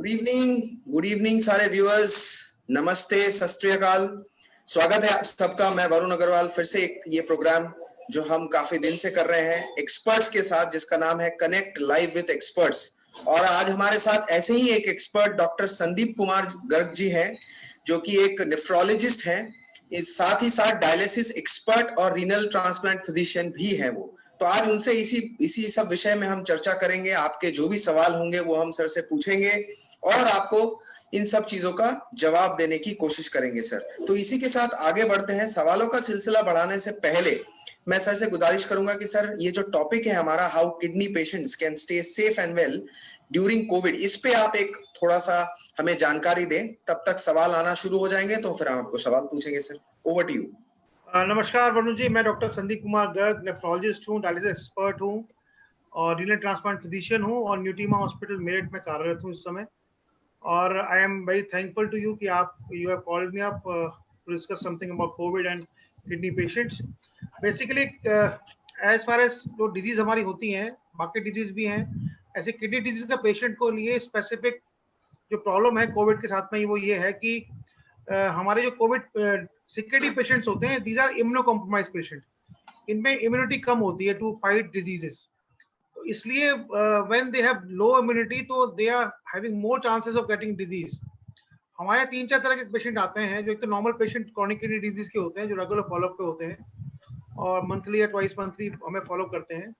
Good evening सारे viewers. नमस्ते, सत श्री अकाल। स्वागत है आप सबका। मैं वरुण अग्रवाल फिर से एक ये प्रोग्राम जो हम काफी दिन से कर रहे हैं एक्सपर्ट्स के साथ, जिसका नाम है कनेक्ट लाइव विद एक्सपर्ट्स। और आज हमारे साथ ऐसे ही एक एक्सपर्ट डॉक्टर संदीप कुमार गर्ग जी हैं, जो कि एक नेफ्रोलॉजिस्ट हैं, साथ ही साथ डायलिसिस एक्सपर्ट और रीनल ट्रांसप्लांट फिजिशियन भी है वो। तो आज उनसे इसी सब विषय में हम चर्चा करेंगे। आपके जो भी सवाल होंगे वो हम सर से पूछेंगे और आपको इन सब चीजों का जवाब देने की कोशिश करेंगे सर। तो इसी के साथ आगे बढ़ते हैं। सवालों का सिलसिला बढ़ाने से पहले मैं सर से गुजारिश करूंगा कि सर, ये जो टॉपिक है हमारा, how kidney patients can stay safe and well during Covid, इस पे आप एक थोड़ा सा हमें जानकारी दें। तब तक सवाल आना शुरू हो जाएंगे तो फिर हम आपको सवाल पूछेंगे सर। Over to you. नमस्कार वरुण जी, मैं डॉक्टर संदीप कुमार गर्ग नेफ्रोलॉजिस्ट हूँ, डायलिसिस एक्सपर्ट हूँ और रीनल ट्रांसप्लांट फिजिशियन हूँ और न्यूटीमा हॉस्पिटल मेरठ में कार्यरत हूँ इस समय। और I am very thankful to you कि आप you have called me up to discuss something about COVID and kidney patients. Basically as far as जो डिजीज हमारी होती हैं, बाकी डिजीज भी हैं, ऐसे किडनी डिजीज का पेशेंट को लिए स्पेसिफिक जो प्रॉब्लम है कोविड के साथ में वो ये है कि हमारे जो कोविड सीकेडी पेशेंट्स होते हैं, these are immuno compromise patient. इनमें इम्यूनिटी कम होती है टू फाइट डिजीजेस। तो इसलिए when they have low immunity तो they are having more chances of getting disease. हमारे 3-4 तरह के पेशेंट आते हैं। जो एक तो normal patient chronic kidney disease के होते हैं, जो रेगुलर फॉलोअप पे होते हैं और मंथली या ट्वाइस मंथली हमें फॉलो करते हैं।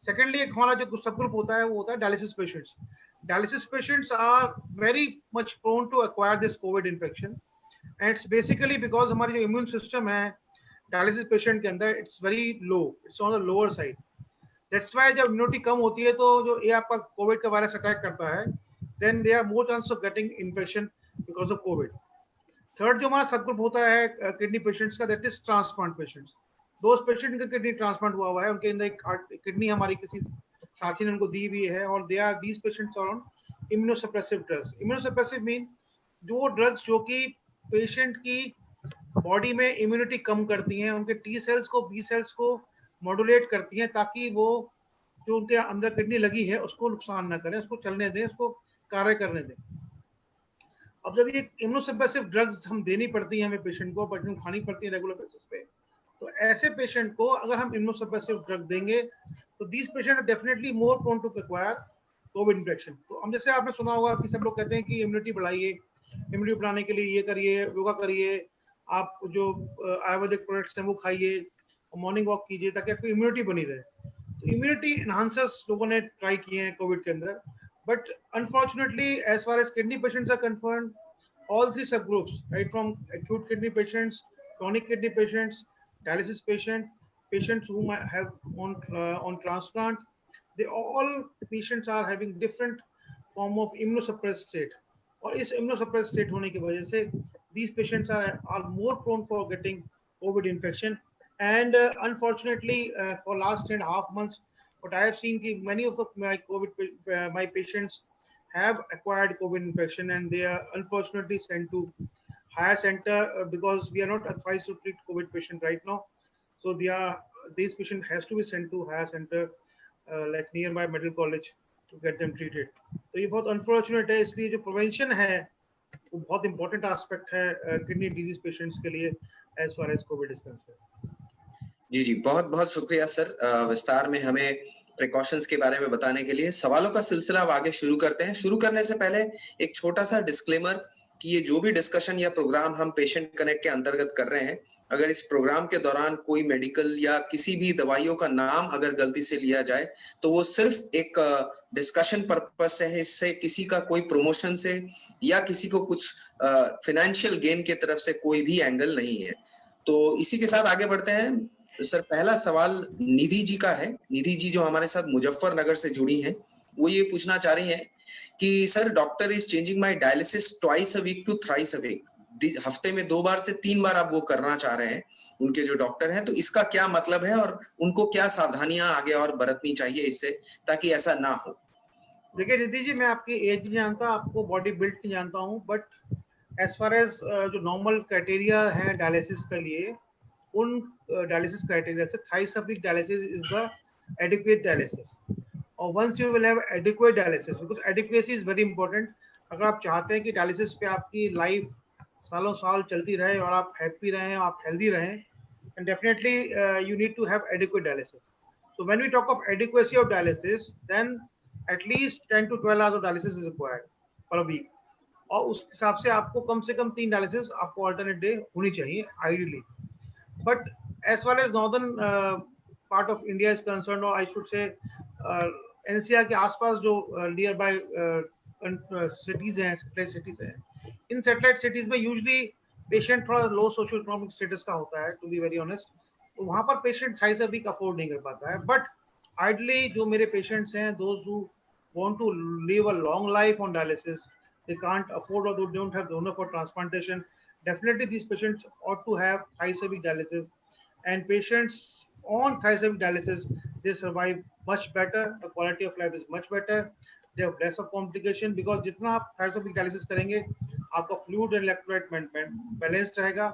सेकेंडली एक हमारा जो सब ग्रुप होता है वो होता है dialysis patients. Dialysis patients are very much prone to acquire this COVID infection and it's basically because हमारी जो इम्यून सिस्टम है डायलिसिस पेशेंट के अंदर it's very low, it's on the lower side. That's why जब immunity कम होती है तो जो ये आपका कोविड का वायरस अटैक करता है, then they are more chance of getting infection because of COVID. Third जो हमारा सब ग्रुप होता है किडनी पेशेंट्स का, दैट इज ट्रांसप्लांट पेशेंट्स। दोस्त पेशेंट का किडनी ट्रांसप्लांट हुआ है, उनके अंदर एक किडनी हमारी किसी साथी ने उनको दी हुई है और they are these patients are on immunosuppressive drugs. Immunosuppressive mean जो ड्रग्स जो कि पेशेंट की बॉडी में इम्यूनिटी कम करती हैं, उनके टी सेल्स को, बी सेल्स को मॉड्यूलेट करती हैं ताकि वो जो उनके अंदर किडनी लगी है उसको नुकसान ना करें, उसको चलने दें, उसको कार्य करने दें। अब जब ये इम्यूनोसप्रेसिव ड्रग्स हम देनी पड़ती है हमें पेशेंट को, बट खानी पड़ती है रेगुलर बेसिस पे, तो ऐसे पेशेंट को अगर हम इम्यूनोसप्रेसिव ड्रग देंगे तो these patient are definitely more prone to acquire COVID infection. तो हम जैसे आपने सुना होगा कि सब लोग कहते हैं कि इम्यूनिटी बढ़ाइए, इम्यूनिटी बढ़ाने के लिए ये करिए, योगा करिए, आप जो आयुर्वेदिक प्रोडक्ट्स हैं वो खाइए, मॉर्निंग वॉक कीजिए ताकि आपकी इम्यूनिटी बनी रहे। तो इम्यूनिटी एनहांसर्स लोगों ने ट्राई किए हैं कोविड के अंदर, but unfortunately as far as kidney patients are concerned, all three subgroups, right from acute kidney patients, chronic kidney patients, dialysis patients whom I have on transplant, they all patients are having different form of immunosuppressed state, और इस immunosuppressed state होने की वजह से these patients are more prone for getting COVID infection. And unfortunately for last 10.5 months what I have seen ki many of my patients have acquired COVID infection and they are unfortunately sent to higher center because we are not authorized to treat COVID patient right now. So these patient has to be sent to higher center like nearby medical college to get them treated. तो ये बहुत unfortunate है, इसलिए जो prevention है वो बहुत important aspect है kidney disease patients के लिए as far as COVID is concerned. जी जी, बहुत बहुत शुक्रिया सर, विस्तार में हमें प्रिकॉशंस के बारे में बताने के लिए। सवालों का सिलसिला अब आगे शुरू करते हैं। शुरू करने से पहले एक छोटा सा डिस्क्लेमर कि ये जो भी डिस्कशन या प्रोग्राम हम पेशेंट कनेक्ट के अंतर्गत कर रहे हैं, अगर इस प्रोग्राम के दौरान कोई मेडिकल या किसी भी दवाइयों का नाम अगर गलती से लिया जाए तो वो सिर्फ एक डिस्कशन पर्पस से है, इससे किसी का कोई प्रमोशन से या किसी को कुछ फाइनेंशियल गेन की तरफ से कोई भी एंगल नहीं है। तो इसी के साथ आगे बढ़ते हैं। सर, पहला सवाल निधि जी का है। निधि जी जो हमारे साथ मुजफ्फरनगर से जुड़ी हैं, वो ये पूछना चाह रही हैं कि sir, doctor is changing my dialysis twice a week to thrice a week. हफ्ते में 2 बार से 3 बार आप वो करना चाह रहे हैं, उनके जो डॉक्टर हैं, तो इसका क्या मतलब है और उनको क्या सावधानियां आगे और बरतनी चाहिए इससे ताकि ऐसा ना हो? देखिए निधि जी, मैं आपकी एज नहीं जानता, आपको बॉडी बिल्ड नहीं जानता हूँ, बट एज फार एज जो नॉर्मल क्राइटेरिया है डायलिसिस के लिए, उन डायलिसिस क्राइटेरिया से thrice a week dialysis is the adequate dialysis. और once you will have adequate dialysis, because adequacy is very important, अगर आप चाहते हैं कि डायलिसिस पे आपकी लाइफ सालों साल चलती रहे और आप हैप्पी रहें, आप हेल्दी रहें, and definitely you need to have adequate dialysis. So when we talk of adequacy of dialysis, then at least 10 to 12 hours of dialysis is required per week. और उस हिसाब से आपको कम से कम 3 डायलिसिस आपको अल्टरनेट डे होनी चाहिए ideally. But as far as northern part of India is concerned, or I should say NCR के आसपास जो nearby cities हैं, satellite cities हैं, इन satellite cities में usually patient थोड़ा low socio economic status का होता है, to be very honest. तो वहाँ पर patient 2.5 week afford नहीं कर पाता है. But ideally जो मेरे patients हैं, those who want to live a long life on dialysis, they can't afford or they don't have donor for transplantation. Definitely these patients ought to have thrice a week dialysis, and patients on thrice a week dialysis, they survive much better, the quality of life is much better, they have less of complication, because जितना आप thrice a week dialysis करेंगे आपका fluid and electrolyte balanced रहेगा,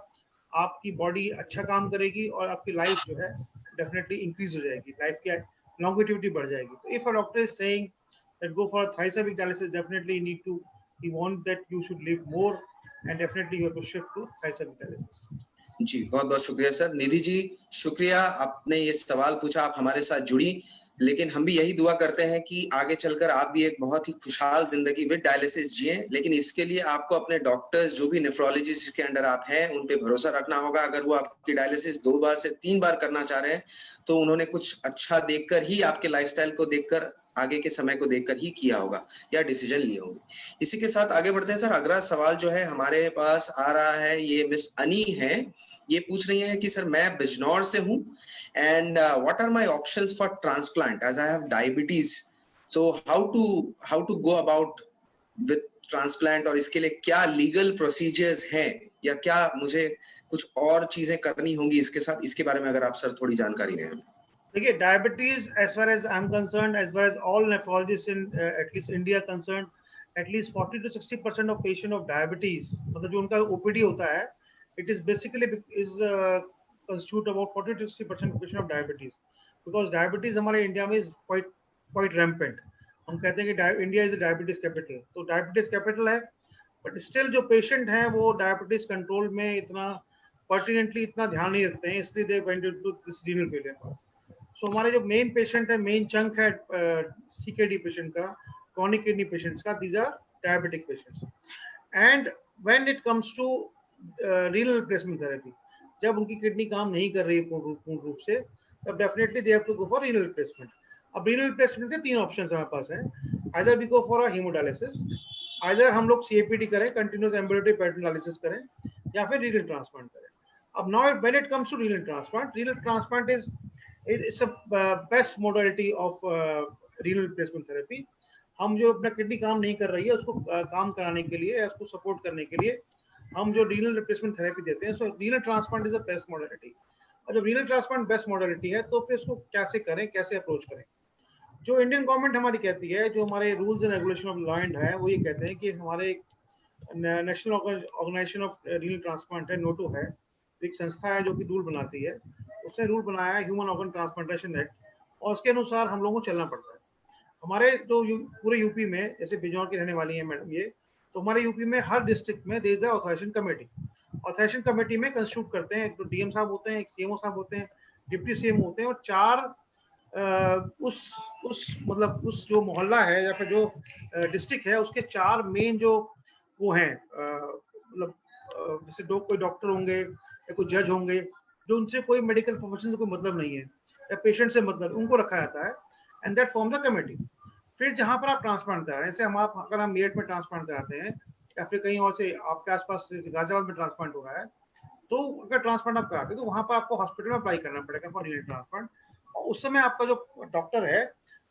आपकी body अच्छा काम करेगी और आपकी लाइफ जो है डेफिनेटली इंक्रीज हो जाएगी, लाइफ की लॉन्गेटिविटी बढ़ जाएगी. तो if a doctor is saying that go for a thrice a week dialysis, definitely you need to, he want that you should live more, and definitely you have to shift to thrice a week dialysis. जी, बहुत बहुत शुक्रिया sir. Nidhi ji, शुक्रिया आपने ये सवाल पूछा, आप हमारे साथ जुड़ी, लेकिन हम भी यही दुआ करते हैं कि आगे चलकर आप भी एक बहुत ही खुशहाल जिंदगी विद डायलिसिस जिए. लेकिन इसके लिए आपको अपने डॉक्टर्स, जो भी नेफ्रोलॉजिस्ट के अंडर आप हैं, उन पे भरोसा रखना होगा. अगर वो आपकी डायलिसिस 2 बार से 3 बार करना चाह रहे हैं, तो उन्होंने कुछ अच्छा देखकर ही, आपके लाइफस्टाइल को देखकर, आगे के समय को देखकर ही किया होगा या डिसीजन लिए होंगे. इसी के साथ आगे बढ़ते हैं सर. अगला सवाल जो है हमारे पास आ रहा है, ये मिस अनी है. ये पूछ रही है कि सर मैं बिजनौर से हूँ, and what are my options for transplant as I have diabetes, so how to go about with transplant, और इसके लिए क्या लीगल प्रोसीजर्स हैं या क्या मुझे कुछ और चीजें करनी होंगी इसके साथ, इसके बारे में अगर आप सर थोड़ी जानकारी दें. देखिए, diabetes as far as I'm concerned, as far as all nephrologists in at least India concerned, at least 40 to 60% of patient of diabetes, मतलब जो उनका OPD होता है, it is basically is constitute about 40 to 60% patient of diabetes, because diabetes हमारे India में is quite rampant. हम कहते हैं कि इंडिया इज डायबिटीज कैपिटल, तो डायबिटीज कैपिटल है, बट स्टिल जो पेशेंट हैं वो डायबिटीज कंट्रोल में इतना पर्टिनेंटली इतना ध्यान नहीं रखते हैं, इसलिए they went into this renal failure. So हमारे जो मेन पेशेंट है, मेन चंक है सीकेडी पेशेंट का, क्रॉनिक किडनी पेशेंट्स का, these are diabetic patients. And when it comes to renal replacement therapy, जब उनकी किडनी काम नहीं कर रही है पूर्ण रूप से, तब definitely they have to go for renal replacement. अब रीनल रिप्लेसमेंट के 3 ऑप्शंस हमारे पास हैं. Either we go for a hemodialysis, either हम लोग सीएपीडी करें, कंटिन्यूअस एम्बुलेटरी पेरिटोनियल डायलिसिस करें, या फिर रीनल ट्रांसप्लांट करें. अब now when it comes to renal transplant is it's a best modality of renal replacement therapy. हम जो अपना किडनी काम नहीं कर रही है उसको काम कराने के लिए, उसको सपोर्ट करने के लिए हम जो रीनल रिप्लेसमेंट थेरेपी देते हैं, so renal transplant is the best modality. और जब रीनल ट्रांसप्लांट बेस्ट मॉडलिटी है, तो फिर इसको कैसे करें, कैसे अप्रोच करें. जो इंडियन गवर्नमेंट हमारी कहती है, जो हमारे rules and regulation of law and है, वो ये कहते हैं कि हमारे national organization of renal transplant है, नोटो है, एक संस्था है जो कि रूल बनाती है. उसने रूल बनाया है ह्यूमन ऑर्गन ट्रांसप्लांटेशन एक्ट, और उसके अनुसार हम लोगों को चलना पड़ता है. हमारे जो पूरे यूपी में, जैसे बिजनौर की रहने वाली है मैडम ये, तो हमारे यूपी में हर डिस्ट्रिक्ट में there is a authorization committee. Authorization committee में कंस्टिट्यूट करते हैं, एक तो डीएम साहब होते हैं, एक सीएमओ साहब होते हैं, डिप्टी सीएम होते हैं, और 4 उस मतलब उस जो मोहल्ला है या फिर जो डिस्ट्रिक्ट है उसके 4 मेन जो वो हैं, मतलब जैसे कोई डॉक्टर होंगे या कोई जज होंगे, जो उनसे कोई मेडिकल प्रोफेशन से कोई मतलब नहीं है या पेशेंट से मतलब, उनको रखा जाता है, and that form the committee. फिर जहां पर आप ट्रांसप्लांट करा रहे हैं, जैसे हम आप अगर हम मेरठ में ट्रांसप्लांट कराते हैं या फिर कहीं और से आपके आसपास गाजियाबाद में ट्रांसप्लांट हो रहा है, तो अगर ट्रांसप्लांट आप कराते हैं तो वहां पर आपको हॉस्पिटल में अप्लाई करना पड़ेगा फॉर रीनल ट्रांसप्लांट. और उस समय आपका जो डॉक्टर है,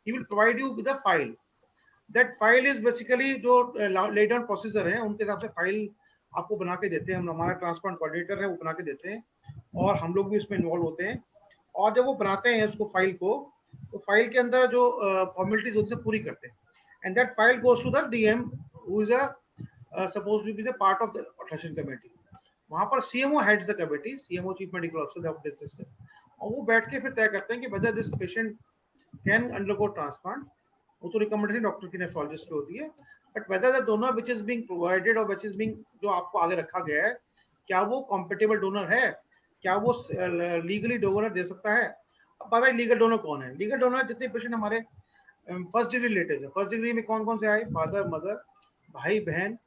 he will provide you with a file. That file is basically जो लेड डाउन प्रोसीजर है, उनके हिसाब से फाइल आपको बना के देते हैं. हम हमारा ट्रांसप्लांट कोऑर्डिनेटर है, वो बना के देते हैं, और हम लोग भी उसमें इन्वॉल्व होते हैं. और जब वो बनाते हैं उसको फाइल को, तो फाइल के अंदर जो फॉर्मेलिटीज होती है पूरी करते हैं, and that file goes to the DM who is supposed to be the part of the authorization committee. वहां पर CMO heads the committee, CMO chief medical officer of this system, और वो बैठ के फिर तय करते हैं कि whether this patient can undergo transplant. वो तो रिकमेंडेशन डॉक्टर की, नेफ्रोलॉजिस्ट की होती है, but whether the donor which is being provided और विच इज बीइंग जो आपको आगे रखा गया है, क्या वो कॉम्पेटेबल डोनर है, क्या वो लीगली डोनर दे सकता है। अब पता है लीगल डोनर कौन है। लीगल डोनर जितने पेशेंट हमारे फर्स्ट डिग्री रिलेटिव है, फर्स्ट डिग्री में कौन कौन से आए, फादर मदर, भाई बहन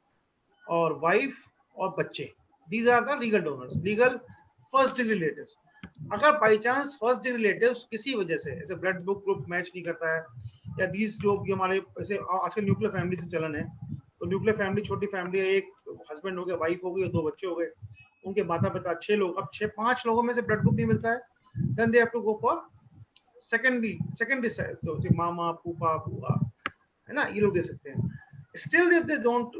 और वाइफ और बच्चे, these are the legal donors, legal first degree relatives. अगर by chance first degree relatives किसी वजह से ऐसे ब्लड ग्रुप मैच नहीं करता है, या दीज जो हमारे ऐसे आजकल न्यूक्लियर फैमिली से चलन है, तो न्यूक्लियर फैमिली छोटी फैमिली है, एक हस्बैंड हो गया, वाइफ हो गई और 2 बच्चे हो गए, उनके माता पिता 6 लोग, अब 5 लोगों में से ब्लड ग्रुप नहीं मिलता है, then they have to go for secondary side, मामा फूफा बुआ, है ना, ये लोग दे सकते हैं। स्टिल इफ दे डोंट,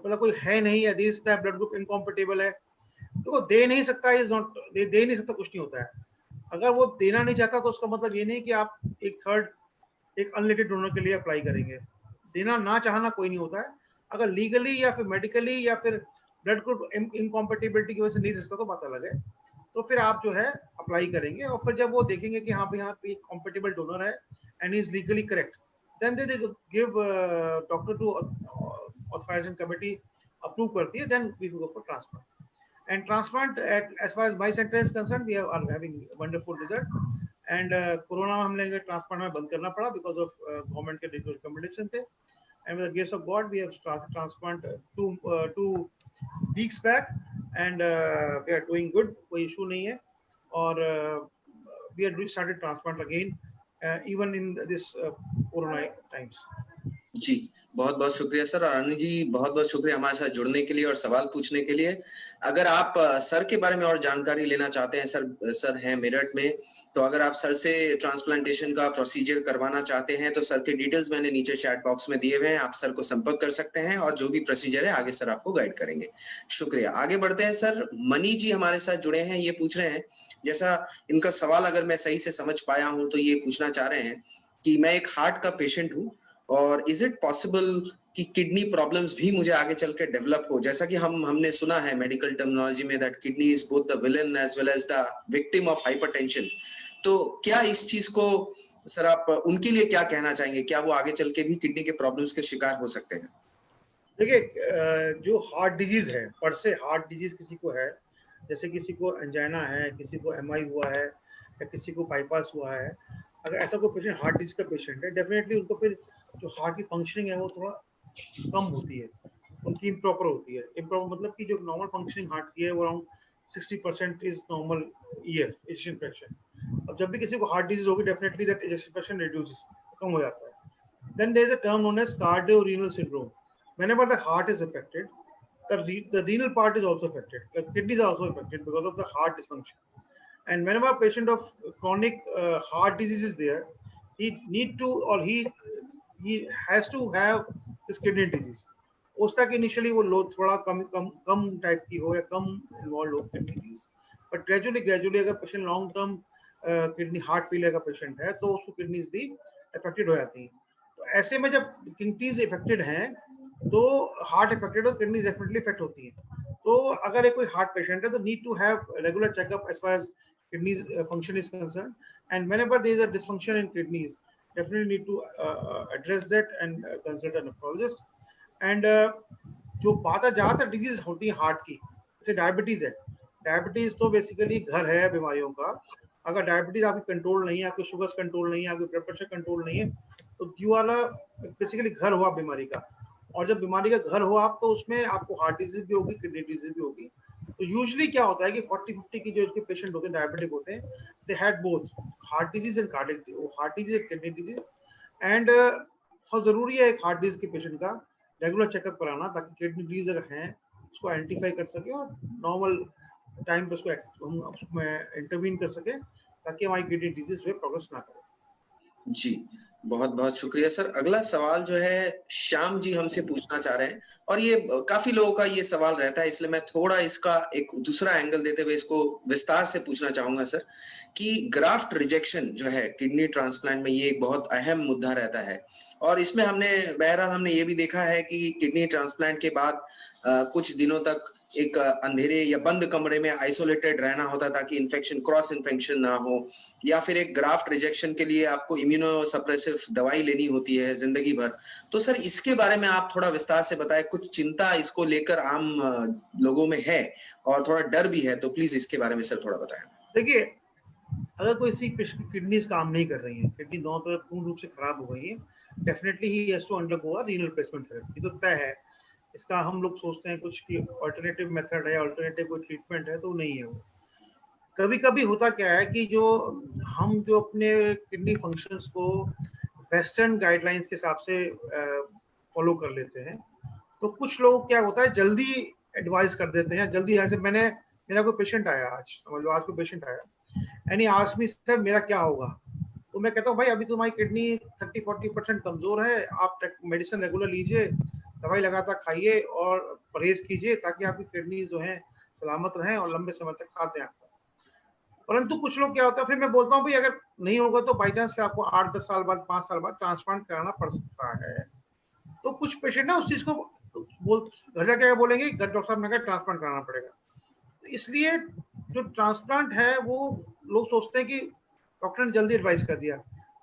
मतलब कोई है नहीं या दिस द ब्लड ग्रुप इनकॉम्पेटेबल है, तो दे नहीं सकता, इज नॉट, दे नहीं सकता, कुछ नहीं होता है। अगर वो देना नहीं चाहता तो उसका मतलब ये नहीं कि आप एक अनलिमिटेड डोनर के लिए अप्लाई करेंगे। देना ना चाहना कोई नहीं होता है। अगर लीगली या फिर मेडिकली या फिर ब्लड ग्रुप इनकॉम्पेटिबिलिटी की वजह से नहीं दे सकता तो बात अलग है, तो फिर आप जो है अप्लाई करेंगे, और फिर जब वो देखेंगे कि हाँ भाई यहाँ पे कॉम्पेटेबल डोनर है and is legally correct, then they give doctor to authorization committee approve करती है, then we go for transplant. And transplant, as far as my center is concerned, we are having wonderful result. And corona में हम लोग transplant में बंद करना पड़ा because of government के recommendation थे. And with the grace of God, we have started transplant 2 weeks back, and we are doing good. कोई issue नहीं है, और we have started transplant again, even in this corona times. जी, बहुत बहुत शुक्रिया sir. और अनिल जी, बहुत बहुत शुक्रिया हमारे साथ जुड़ने के लिए और सवाल पूछने के लिए। अगर आप सर के बारे में और जानकारी लेना चाहते हैं, सर हैं मेरठ में, तो अगर आप सर से ट्रांसप्लांटेशन का प्रोसीजर करवाना चाहते हैं तो सर के डिटेल्स मैंने नीचे चैट बॉक्स में दिए हुए हैं, आप सर को संपर्क कर सकते हैं और जो भी प्रोसीजर है आगे सर आपको गाइड करेंगे। शुक्रिया। आगे बढ़ते हैं सर। मनी जी हमारे साथ जुड़े हैं, ये पूछ रहे हैं, जैसा इनका सवाल अगर मैं सही से समझ पाया हूं तो ये पूछना चाह रहे हैं कि मैं एक हार्ट का पेशेंट हूं और इज इट पॉसिबल कि किडनी प्रॉब्लम्स भी मुझे आगे चल के डेवलप हो। जैसा कि हमने सुना है मेडिकल टर्मिनोलॉजी में that kidney is both the villain as well as the victim of hypertension. तो क्या इस चीज को सर आप उनके लिए क्या कहना चाहेंगे, क्या वो आगे चल के भी किडनी के प्रॉब्लम्स के शिकार हो सकते हैं? देखिए, जो हार्ट डिजीज है, पर से हार्ट डिजीज किसी को है, जैसे किसी को एंजाइना है, किसी को एमआई हुआ है, या किसी को बाईपास हुआ है, अगर ऐसा कोई पेशेंट हार्ट डिजीज का पेशेंट है, डेफिनेटली उनको फिर जो हार्ट की फंक्शनिंग है वो थोड़ा कम होती है, उनकी इम्प्रॉपर होती है। इम्प्रॉपर मतलब कि जो नॉर्मल फंक्शनिंग हार्ट की है वो around 60% is normal EF, ejection fraction. अब जब भी किसी को हार्ट डिजीज होगी, definitely that ejection fraction reduces, कम हो जाता है। Then there is a term known as cardiorenal syndrome. Whenever the heart is affected, the renal part is also affected. The kidneys are also affected because of the heart dysfunction. And whenever a patient of chronic heart disease is there, he need to, or he has to have this kidney disease. उस तक initially वो लो थोड़ा कम type की हो या कम involve हो kidney disease, but gradually अगर patient long term kidney heart failure का पेशेंट है तो उसको किडनीज भी अफेक्टेड हो जाती हैं। तो ऐसे में जब किडनीज इफेक्टेड हैं तो हार्ट इफेक्टेड और किडनी डेफिनेटली इफेक्ट होती है। तो अगर एक कोई हार्ट पेशेंट है तो need to have regular checkup as far as kidneys function is concerned, and whenever there is a dysfunction in kidneys, definitely need to address that and consult a nephrologist. And जो बात है ज़्यादातर disease होती है heart की, जैसे diabetes है, diabetes तो बेसिकली घर है बीमारियों का। अगर डायबिटीज आपकी कंट्रोल नहीं है, आपके शुगर्स कंट्रोल नहीं है, आपके ब्लड प्रेशर कंट्रोल नहीं है, तो यू आर बेसिकली घर हुआ बीमारी का। और जब बीमारी का घर हो आप, तो उसमें आपको हार्ट डिजीज भी होगी, किडनी डिजीज भी होगी। तो यूजुअली क्या होता है कि 40-50 की जो इसके पेशेंट होते हैं डायबिटिक होते हैं, they had both heart disease and cardiac disease, heart disease and kidney disease. And बहुत जरूरी है एक हार्ट डिजीज के पेशेंट का रेगुलर चेकअप कराना, ताकि किडनी डिजीज अगर हैं उसको आइडेंटिफाई कर सके और नॉर्मल टाइम पे उसको हम उसमें इंटरवीन कर सके, ताकि हमारी किडनी डिजीज जो प्रोग्रेस ना करे। जी, बहुत बहुत शुक्रिया सर। अगला सवाल जो है श्याम जी हमसे पूछना चाह रहे हैं, और ये काफी लोगों का ये सवाल रहता है, इसलिए मैं थोड़ा इसका एक दूसरा एंगल देते हुए इसको विस्तार से पूछना चाहूंगा सर, कि ग्राफ्ट रिजेक्शन जो है किडनी ट्रांसप्लांट में ये एक बहुत अहम मुद्दा रहता है। और इसमें हमने ये भी देखा है कि किडनी ट्रांसप्लांट के बाद कुछ दिनों तक एक अंधेरे या बंद कमरे में आइसोलेटेड रहना होता था कि इन्फेक्शन, क्रॉस इन्फेक्शन ना हो, या फिर एक ग्राफ्ट रिजेक्शन के लिए आपको इम्यूनोसप्रेसिव दवाई लेनी होती है जिंदगी भर। तो सर इसके बारे में आप थोड़ा विस्तार से बताएं, कुछ चिंता इसको लेकर आम लोगों में है और थोड़ा डर भी है, तो प्लीज इसके बारे में सर थोड़ा बताएं। देखिए, अगर कोई सी किडनीज काम नहीं कर रही है, किडनी दोनों तरफ पूर्ण रूप से खराब हो गई है, definitely he has to undergo a renal replacement therapy, तो तय है। इसका हम लोग सोचते हैं कुछ कि अल्टरनेटिव मेथड है, अल्टरनेटिव कोई ट्रीटमेंट है, तो नहीं है वो। कभी कभी होता क्या है कि हम जो अपने किडनी फंक्शंस को वेस्टर्न गाइडलाइंस के हिसाब से फॉलो कर लेते हैं, तो कुछ लोग क्या होता है जल्दी एडवाइस कर देते हैं, जल्दी। जैसे मेरा कोई पेशेंट आया आज, समझ लो आज कोई पेशेंट आया and he asked me sir मेरा क्या होगा, तो मैं कहता हूँ भाई अभी तुम्हारी किडनी 30-40% कमजोर है, आप मेडिसिन रेगुलर लीजिए, दवाई लगातार खाइए और परहेज कीजिए ताकि आपकी किडनी जो है सलामत रहें और लंबे समय तक खाते हैं। परंतु कुछ लोग क्या होता है, फिर मैं बोलता हूँ भाई अगर नहीं होगा तो बाई चांस फिर आपको 8-10 साल बाद, 5 साल बाद ट्रांसप्लांट कराना पड़ सकता है। तो कुछ पेशेंट ना उस चीज को घर जाके बोलेंगे डॉक्टर साहब ने कहा ट्रांसप्लांट कराना पड़ेगा। तो इसलिए जो ट्रांसप्लांट है वो लोग सोचते हैं कि डॉक्टर ने जल्दी एडवाइस कर दिया,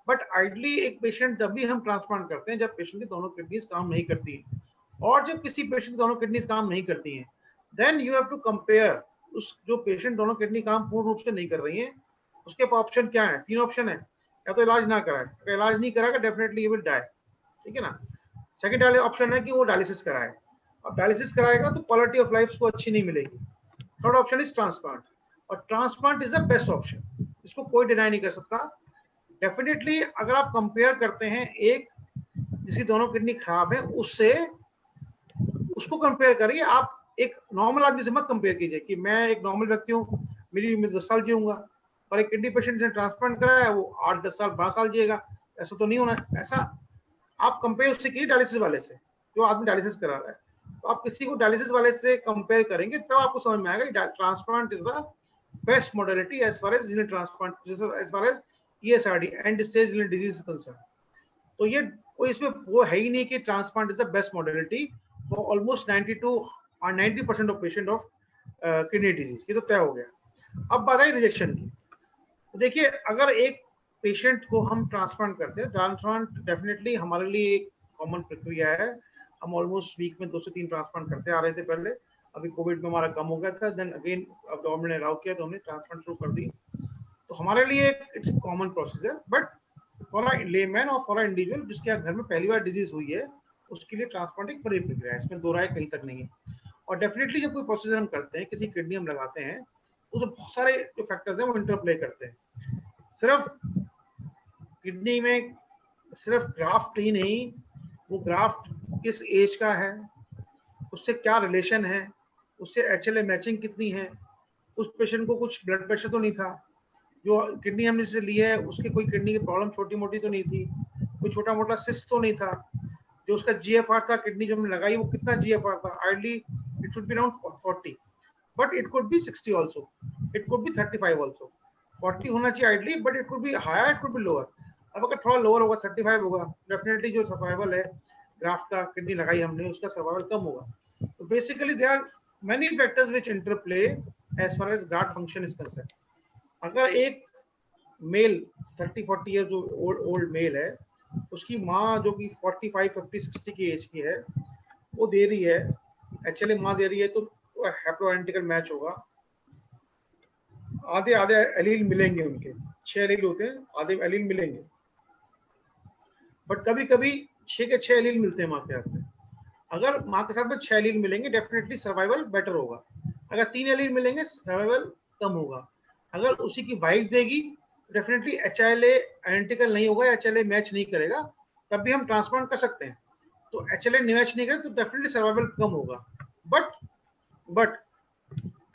बट आइडली एक पेशेंट जब भी हम ट्रांसप्लांट करते हैं जब पेशेंट की दोनों किडनीज काम नहीं करती है, और जब किसी पेशेंट की दोनों किडनीज काम नहीं करती हैं, then you have to compare उस जो पेशेंट दोनों किडनी काम पूर्ण रूप से नहीं कर रही है, उसके पास ऑप्शन क्या है? 3 ऑप्शन है। या तो इलाज ना कराए, अगर इलाज नहीं कराएगा डेफिनेटली यू विल डाई, ठीक है ना। सेकंड वाले ऑप्शन है कि वो डायलिसिस कराए, अब डायलिसिस कराएगा तो क्वालिटी ऑफ लाइफ को अच्छी नहीं मिलेगी। थर्ड ऑप्शन इज ट्रांसप्लांट, और transplant is the best option, इसको कोई डिनाई नहीं कर सकता। डेफिनेटली अगर आप कंपेयर करते हैं एक जिसकी दोनों किडनी खराब है उससे, उसको कंपेयर करिए, आप एक नॉर्मल आदमी से मत कंपेयर कीजिए कि मैं एक नॉर्मल व्यक्ति हूँ, मेरी उम्र 10 साल जीऊंगा, और एक किडनी पेशेंट ने ट्रांसप्लांट कराया है वो 8-10 साल 12 साल जिएगा, ऐसा तो नहीं होना। ऐसा आप कंपेयर उससे कीजिए डायलिसिस वाले से, जो आदमी डायलिसिस करा रहा है, तो आप किसी को डायलिसिस वाले से कंपेयर करेंगे तब आपको समझ में आएगा कि transplant is the best modality as far as renal transplant, as far as ESRD end stage renal disease is concern. तो ये कोई इसमें वो है ही नहीं कि transplant is the best modality for almost 90% of patient of kidney disease, ये तो तय हो गया। अब बात आई रिजेक्शन की, तो देखिए अगर एक पेशेंट को हम ट्रांसप्लांट करते हैं, ट्रांसप्लांट डेफिनेटली हमारे लिए एक कॉमन प्रक्रिया है, हम ऑलमोस्ट वीक में 2 से 3 ट्रांसप्लांट करते आ रहे थे पहले, अभी कोविड में हमारा कम हो गया था, देन अगेन अब गवर्नमेंट ने अलाउ किया तो हमने ट्रांसप्लांट शुरू कर दी, तो हमारे लिए it's common procedure. But for a layman और फॉर अ इंडिविजुअल जिसके घर में पहली बार डिजीज हुई है, उसके लिए ट्रांसप्लांट एक बड़ी प्रक्रिया है, इसमें दो राय कहीं तक नहीं है। और डेफिनेटली जब कोई प्रोसीजर हम करते हैं, किसी किडनी हम लगाते हैं, तो बहुत सारे जो फैक्टर्स हैं वो इंटरप्ले करते हैं। सिर्फ किडनी में सिर्फ ग्राफ्ट ही नहीं, वो ग्राफ्ट किस एज का है, उससे क्या रिलेशन है, उससे HLA मैचिंग कितनी है, उस पेशेंट को कुछ ब्लड प्रेशर तो नहीं था, जो किडनी हमने से ली है उसकी कोई किडनी की प्रॉब्लम छोटी मोटी तो नहीं थी, कोई छोटा मोटा सिस्ट तो नहीं था, जो उसका GFR था किडनी जो हमने लगाई वो कितना GFR था, ideally it should be around 40, but it could be 60 also, it could be 35 also. 40 होना चाहिए ideally, but it could be higher, it could be lower. अब अगर थोड़ा लोअर होगा 35 होगा, डेफिनेटली जो सर्वाइवल है ग्राफ्ट का, किडनी लगाई हमने उसका सर्वाइवल कम होगा। तो basically there are many factors which interplay as far as graft function is concern. अगर एक मेल 30-40 ईयर जो ओल्ड मेल है, उसकी माँ जो कि 45-50-60 की एज की है, वो दे रही है HLA, माँ दे रही है, तो हैप्लोआइडेंटिकल मैच होगा, आधे आधे एलील मिलेंगे, उनके 6 एलील होते हैं, आधे एलील मिलेंगे, बट कभी कभी 6 के 6 एलील मिलते हैं माँ के साथ में। अगर माँ के साथ में 6 एलील मिलेंगे डेफिनेटली सर्वाइवल बेटर होगा, अगर 3 एलील मिलेंगे सर्वाइवल कम होगा। अगर उसी की वाइफ देगी डेफिनेटली HLA आइडेंटिकल नहीं होगा, HLA मैच नहीं करेगा, तब भी हम ट्रांसप्लांट कर सकते हैं। तो HLA मैच नहीं करे तो डेफिनेटली सर्वाइवल कम होगा। बट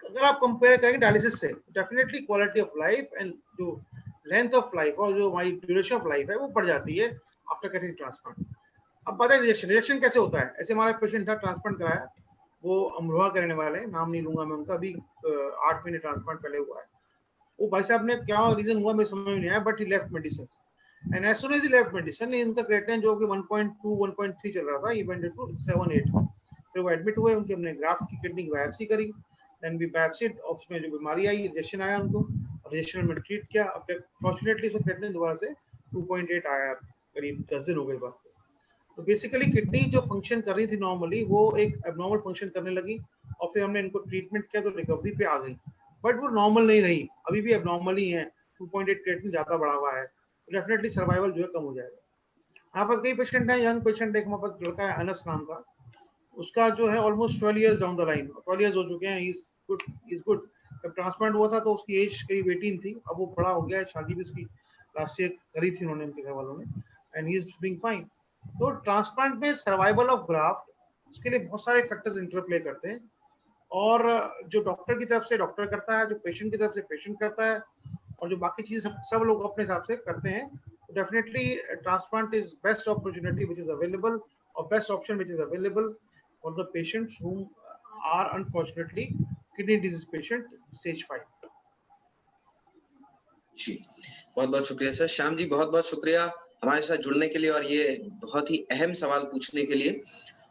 अगर आप कंपेयर करेंगे डायलिसिस से, definitely quality of life and जो लेंथ ऑफ लाइफ और जो हमारी ड्यूरेशन ऑफ लाइफ है वो बढ़ जाती है आफ्टर गेटिंग ट्रांसप्लांट। अब बात है रिजेक्शन। रिजेक्शन कैसे होता है? ऐसे हमारा पेशेंट था, ट्रांसप्लांट कराया, वो अमरोहा करने वाले हैं, नाम नहीं लूंगा मैं उनका, अभी 8 महीने ट्रांसप्लांट पहले हुआ है। वो भाई साहब ने क्या रीजन हुआ मेरे समझ में नहीं आया, but he left medicine and as soon as he left medicine, इनका क्रिएटिनिन जो कि 1.2 1.3 चल रहा था, ही वेंट टू 7-8, फिर वो एडमिट हुए, उनके हमने ग्राफ्ट की किडनी की बायोप्सी करी, देन वी बायोप्सीड, और उसमें जो बीमारी आई, रिजेक्शन आया उनको, रिजेक्शन में ट्रीट किया। अब फॉर्चुनेटली उसका क्रिएटिनिन दोबारा से 2.8 आया, करीब 10 दिन हो गए बाद। तो बेसिकली किडनी जो फंक्शन कर रही थी नॉर्मली, वो एक एबनॉर्मल फंक्शन करने लगी, और फिर हमने इनको ट्रीटमेंट किया तो रिकवरी पे आ गई, बट वो नॉर्मल नहीं रही, अभी भी एबनॉर्मल ही है, 2.8 क्रिएटिनिन ज्यादा बढ़ा हुआ है, डेफिनेटली सर्वाइवल जो है कम हो जाएगा। हमारे पास कई पेशेंट हैं, यंग पेशेंट, एक हमारे पास लड़का है अनस नाम का, उसका जो है almost 12 years down the line, 12 years हो चुके हैं, इज गुड। जब ट्रांसप्लांट हुआ था तो उसकी एज करीब 18 थी, अब वो बड़ा हो गया है, शादी भी उसकी लास्ट ईयर करी थी उन्होंने, उनके घर वालों ने, and he is doing fine. तो ट्रांसप्लांट में सर्वाइवल ऑफ ग्राफ्ट, उसके लिए बहुत सारे फैक्टर्स इंटरप्ले करते हैं, और जो डॉक्टर की तरफ से डॉक्टर करता है, जो पेशेंट की तरफ से पेशेंट करता है, और जो बाकी चीजें सब लोग अपने हिसाब से करते हैं। तो definitely transplant is best opportunity which is available, और best option which is available for the patients who are unfortunately kidney disease patient stage 5। जी, बहुत बहुत शुक्रिया सर। श्याम जी, बहुत बहुत शुक्रिया हमारे साथ जुड़ने के लिए और ये बहुत ही अहम सवाल पूछने के लिए।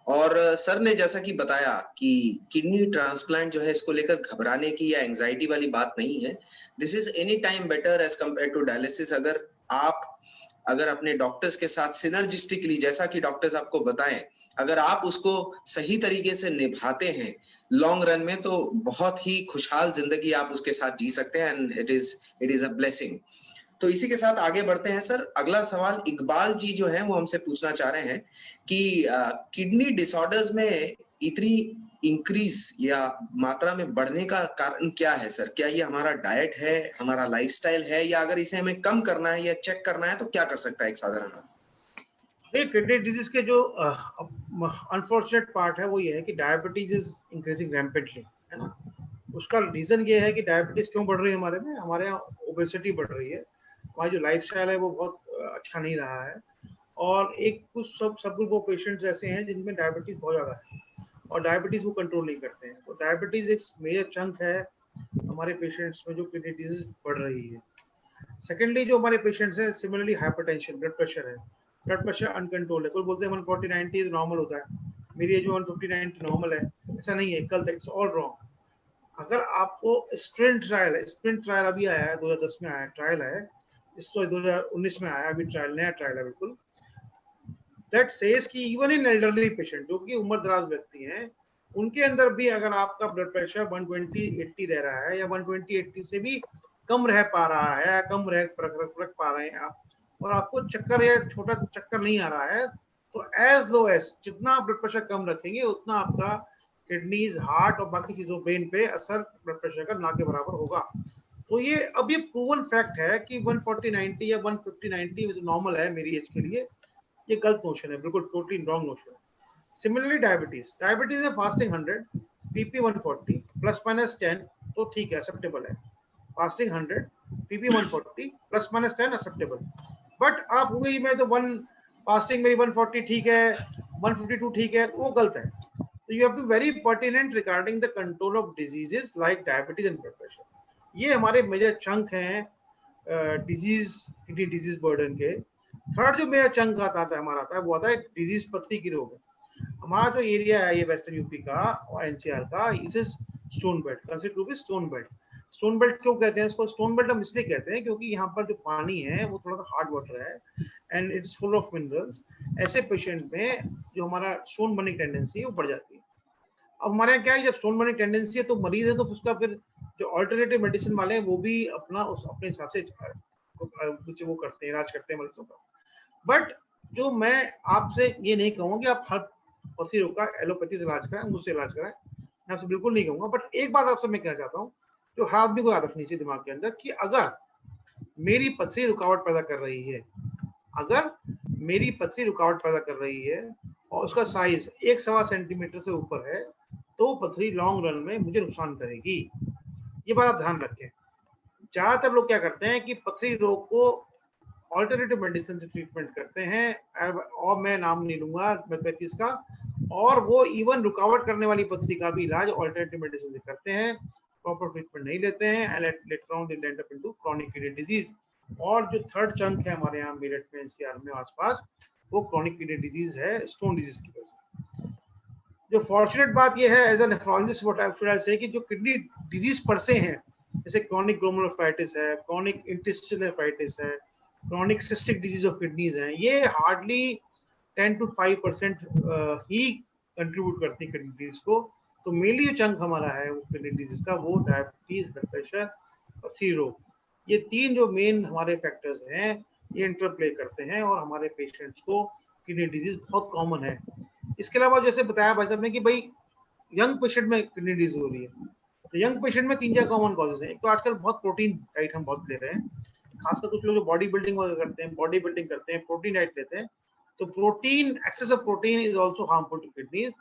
और सर ने जैसा कि बताया कि किडनी ट्रांसप्लांट जो है, इसको लेकर घबराने की या एंजाइटी वाली बात नहीं है। This is any time better as compare to dialysis. अगर अपने डॉक्टर्स के साथ सिनर्जिस्टिकली, जैसा कि डॉक्टर्स आपको बताएं, अगर आप उसको सही तरीके से निभाते हैं लॉन्ग रन में, तो बहुत ही खुशहाल जिंदगी आप उसके साथ जी सकते हैं, and it is a blessing. तो इसी के साथ आगे बढ़ते हैं सर। अगला सवाल इकबाल जी जो है वो हमसे पूछना चाह रहे हैं कि किडनी डिसऑर्डर्स में इतनी इंक्रीज या मात्रा में बढ़ने का कारण क्या है सर? क्या ये हमारा डाइट है, हमारा लाइफस्टाइल है, या अगर इसे हमें कम करना है या चेक करना है तो क्या कर सकता है एक साधारण आदमी? किडनी डिजीज के जो अनफॉर्चुनेट पार्ट है वो ये है कि डायबिटीज इज इंक्रीजिंग रैम्पेंटली, है ना। उसका रीजन ये है कि डायबिटीज क्यों बढ़ रही है हमारे यहाँ ओबेसिटी बढ़ रही है, हमारी जो लाइफस्टाइल है वो बहुत अच्छा नहीं रहा है, और एक कुछ सब वो पेशेंट्स ऐसे हैं जिनमें डायबिटीज बहुत ज्यादा है, और डायबिटीज वो कंट्रोल नहीं करते हैं। तो डायबिटीज एक मेजर चंक है हमारे पेशेंट्स में जो किडनी डिजीज बढ़ रही है। सेकेंडली जो हमारे पेशेंट्स हैं, सिमिलरली हाइपरटेंशन, ब्लड प्रेशर है, ब्लड प्रेशर अनकंट्रोल है, कोई बोलते हैं 140/90 नॉर्मल होता है, मेरी एज में 150/90 नॉर्मल है, ऐसा नहीं है, गलत, इट्स ऑल रॉन्ग। अगर आपको स्प्रिंट ट्रायल अभी आया है, 2010 में आया ट्रायल है, इस तो 2019 में आया अभी ट्रायल, नया ट्रायल है बिल्कुल, दैट सेज कि इवन इन एल्डरली पेशेंट, जो कि उम्र दराज व्यक्ति हैं, उनके अंदर भी अगर आपका ब्लड प्रेशर 120/80 रह रहा है, या 120/80 से भी कम रह पा रहा है, या कम रख पा रहे हैं आप, और आपको चक्कर या छोटा चक्कर नहीं आ रहा है, तो एज लो एज जितना ब्लड प्रेशर कम रखेंगे उतना आपका किडनीज, हार्ट और बाकी चीजों, ब्रेन पे असर ब्लड प्रेशर का ना के बराबर होगा। तो ये अब ये प्रूवन फैक्ट है कि 140/90 या 150/90 नॉर्मल है मेरी एज के लिए, ये गलत नोशन है, बिल्कुल टोटली रॉन्ग नोशन है। सिमिलरली डायबिटीज है फास्टिंग 100, बीपी 140 प्लस माइनस 10, तो ठीक है, एक्सेप्टेबल है। Fasting 100, BP 140 plus minus 10 acceptable. But आप हो गई मैं तो वन फास्टिंग मेरी 140 ठीक है, 152 ठीक है, वो गलत है। तो you have to very pertinent regarding the control of diseases like diabetes and blood pressure. ये हमारे मेजर चंक हैं किडनी डिजीज बर्डन के। थर्ड जो मेरा चंक आता है हमारा आता है वो आता है डिजीज पथरी की रोग। हमारा जो एरिया है ये वेस्टर्न यूपी का और एनसीआर का, इसे stone belt consider to be stone belt. Stone belt क्यों कहते हैं इसको? स्टोन बेल्ट हम इसलिए कहते हैं क्योंकि यहाँ पर जो पानी है वो थोड़ा सा हार्ड वाटर है, and it's full of minerals. ऐसे पेशेंट में जो हमारा स्टोन बनने की टेंडेंसी है वो बढ़ जाती है। अब हमारे यहाँ क्या है, जब स्टोन बनने की टेंडेंसी है तो मरीज है तो उसका फिर जो ऑल्टरनेटिव मेडिसिन वाले हैं वो भी अपने हिसाब से कुछ वो करते हैं, इलाज करते हैं मरीजों का। बट जो मैं आपसे ये नहीं कहूंगा कि आप हर पथरी रोग का एलोपैथी से इलाज कराएं, मुझसे इलाज कराएं, मैं आपसे बिल्कुल नहीं कहूंगा। बट एक बात आपसे मैं कहना चाहता हूँ जो हर आदमी को याद रखनी चाहिए दिमाग के अंदर, कि अगर मेरी पथरी रुकावट पैदा कर रही है, अगर मेरी पथरी रुकावट पैदा कर रही है और उसका साइज 1.25 सेंटीमीटर से ऊपर है, तो पथरी लॉन्ग रन में मुझे नुकसान करेगी। ये बात आप ध्यान रखें। ज्यादातर लोग क्या करते हैं कि पथरी रोग को ऑल्टरनेटिव मेडिसिन से ट्रीटमेंट करते हैं, और मैं नाम नहीं लूंगा एलोपैथी का, और वो इवन रुकावट करने वाली पथरी का भी इलाज ऑल्टरनेटिव मेडिसिन से करते हैं, प्रॉपर ट्रीटमेंट नहीं लेते हैं, later on they and up into chronic kidney disease. और जो थर्ड चंक है हमारे यहाँ मेरठ में, एनसीआर में आसपास, वो क्रॉनिक किडनी डिजीज है, स्टोन डिजीज की वजह से। जो फॉर्चुनेट बात ये है as a nephrologist what I should say कि जो किडनी डिजीज पर से हैं, जैसे क्रॉनिक ग्लोमेरुलोनेफ्राइटिस है, क्रॉनिक इंटेस्टिनल नेफ्राइटिस है, chronic cystic disease of kidneys हैं, ये हार्डली 10 to 5% ही कंट्रीब्यूट करती है किडनी डिजीज को। तो मेनली जो चंक हमारा है वो किडनी डिजीज का, वो डायबिटीज, ब्लड प्रेशर और सी रोग, ये तीन जो मेन हमारे फैक्टर्स हैं, ये इंटरप्ले करते हैं और हमारे पेशेंट्स को किडनी डिजीज बहुत कॉमन है। इसके अलावा जैसे बताया भाई साहब ने कि भाई यंग पेशेंट में किडनी डिजीज हो रही है, तो यंग पेशेंट में 3-4 कॉमन कॉजेज हैं। एक तो आजकल बहुत प्रोटीन डाइट हम बहुत ले रहे हैं, खासकर कुछ लोग जो बॉडी बिल्डिंग करते हैं, प्रोटीन डाइट लेते हैं, तो protein, excess of protein is also harmful to kidneys.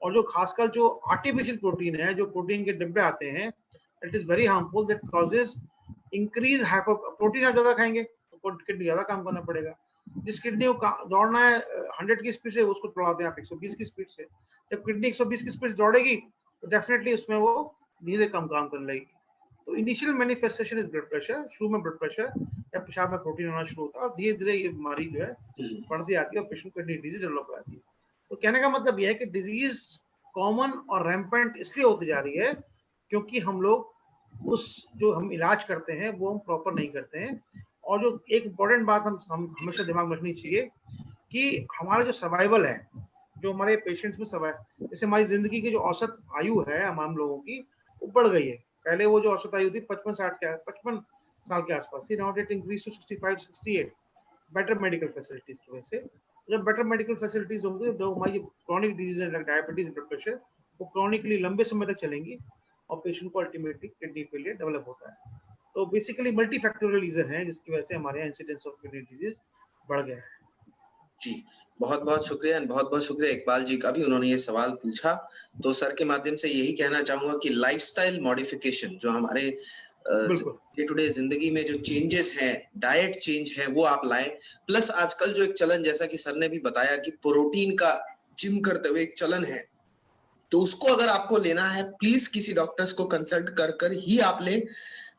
और जो खासकर जो आर्टिफिशियल प्रोटीन है, जो प्रोटीन के डिब्बे आते हैं, it is very harmful, that causes increase hyper. Protein आप ज्यादा खाएंगे तो किडनी ज्यादा काम करना पड़ेगा। जिस किडनी को दौड़ना है 100 की स्पीड से, उसको दौड़ाते हैं आप 120 की स्पीड से। जब किडनी 120 की स्पीड दौड़ेगी तो डेफिनेटली उसमें वो धीरे कम काम करने लगेगी। तो initial manifestation is blood pressure, शुरू में ब्लड प्रेशर या पेशाब में प्रोटीन होना शुरू होता है, और धीरे धीरे ये बीमारी जो है बढ़ती आती है और पेशेंट को किडनी डिजीज डेवलप हो जाती है। तो कहने का मतलब यह है कि डिजीज कॉमन और रैम्पेंट इसलिए होती जा रही है क्योंकि हम लोग उस जो हम इलाज करते हैं वो हम प्रॉपर नहीं करते हैं। और जो एक इम्पोर्टेंट बात हम हमेशा दिमाग में रखनी चाहिए कि हमारा जो सर्वाइवल है, जो हमारे पेशेंट्स में सर्वाइव, जैसे हमारी जिंदगी की जो औसत आयु है हम लोगों की, वो बढ़ गई है। पहले वो जो औसत आयु थी 55 साल के आसपास थी, now it increase to 65-68, better medical facilities की वजह से। जब बेटर मेडिकल फैसिलिटीज होंगी तो हमारी क्रॉनिक डिजीज है, डायबिटीज, ब्लड प्रेशर, वो क्रॉनिकली लंबे समय तक चलेंगी और पेशेंट को अल्टीमेटली किडनी फेलियर डेवलप होता है। तो बेसिकली मल्टी फैक्टोरियल रीजन है जिसकी वजह से हमारे यहाँ इंसिडेंस ऑफ किडनी डिजीज बढ़ गया है। जी, बहुत-बहुत शुक्रिया एंड बहुत-बहुत शुक्रिया इकबाल जी का भी, उन्होंने ये सवाल पूछा। तो सर के माध्यम से यही कहना चाहूँगा कि लाइफस्टाइल मॉडिफिकेशन जो हमारे डे टू डे जिंदगी में जो चेंजेस हैं, डाइट चेंज है, वो आप लाएं। प्लस आजकल जो एक चलन, जैसा कि सर ने भी बताया कि प्रोटीन का जिम करते हुए एक चलन है, तो उसको अगर आपको लेना है प्लीज किसी डॉक्टर्स को कंसल्ट कर ही आप लें।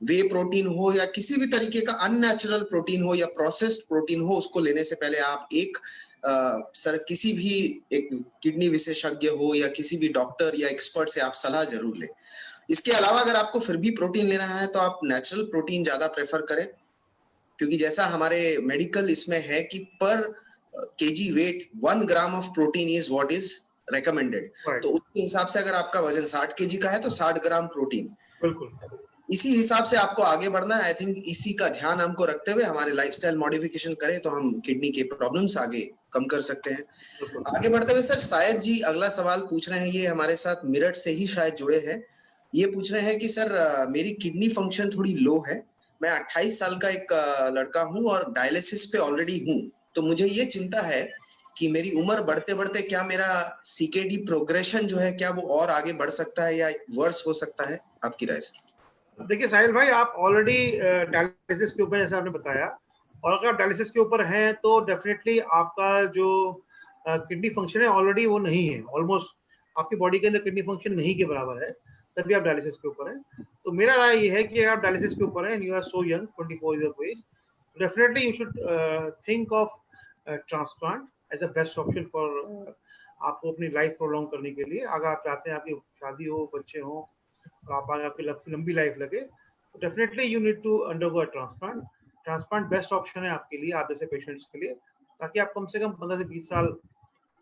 वे प्रोटीन हो या किसी भी तरीके का अननेचुरल प्रोटीन हो या प्रोसेस्ड प्रोटीन हो, उसको लेने से पहले आप एक सर किसी भी एक किडनी विशेषज्ञ हो या किसी भी डॉक्टर या एक्सपर्ट से आप सलाह जरूर लें। इसके अलावा अगर आपको फिर भी प्रोटीन लेना है तो आप नेचुरल प्रोटीन ज्यादा प्रेफर करें, क्योंकि जैसा हमारे मेडिकल इसमें है कि पर KG weight 1 gram of protein is what is recommended. तो उसके हिसाब से अगर आपका वजन 60 केजी का है तो 60 ग्राम प्रोटीन, बिल्कुल इसी हिसाब से आपको आगे बढ़ना है। आई थिंक इसी का ध्यान हमको रखते हुए हमारे लाइफस्टाइल मॉडिफिकेशन करें तो हम किडनी के प्रॉब्लम्स आगे कम कर सकते हैं। आगे बढ़ते हुए सर शायद जी अगला सवाल पूछ रहे हैं, ये हमारे साथ मेरठ से ही शायद जुड़े हैं। ये पूछ रहे हैं कि सर मेरी किडनी फंक्शन थोड़ी लो है, मैं 28 साल का एक लड़का हूँ और डायलिसिस पे ऑलरेडी हूँ, तो मुझे ये चिंता है कि मेरी उम्र बढ़ते बढ़ते क्या मेरा सीकेडी प्रोग्रेशन जो है क्या वो और आगे बढ़ सकता है या वर्स हो सकता है, आपकी राय से? देखिए साहिल भाई, आप ऑलरेडी डायलिसिस के ऊपर, जैसे आपने बताया, और अगर आप डायलिसिस के ऊपर हैं तो डेफिनेटली आपका जो किडनी फंक्शन है ऑलरेडी वो नहीं है, ऑलमोस्ट आपकी बॉडी के अंदर किडनी फंक्शन नहीं के बराबर है, तभी आप डायलिसिस के ऊपर हैं। तो मेरा राय ये है कि अगर आप डायलिसिस के ऊपर हैं, you are so young, 24 year of age, definitely you should think of transplant as a best option for आपको अपनी लाइफ प्रोलॉन्ग करने के लिए। अगर आप चाहते हैं आपकी शादी हो, बच्चे हो, तो आपकी लंबी लाइफ लगे, तो definitely you need to undergo a transplant. Transplant best option है आपके लिए, आप जैसे पेशेंट्स के लिए, ताकि आप कम से कम 15 से 20 साल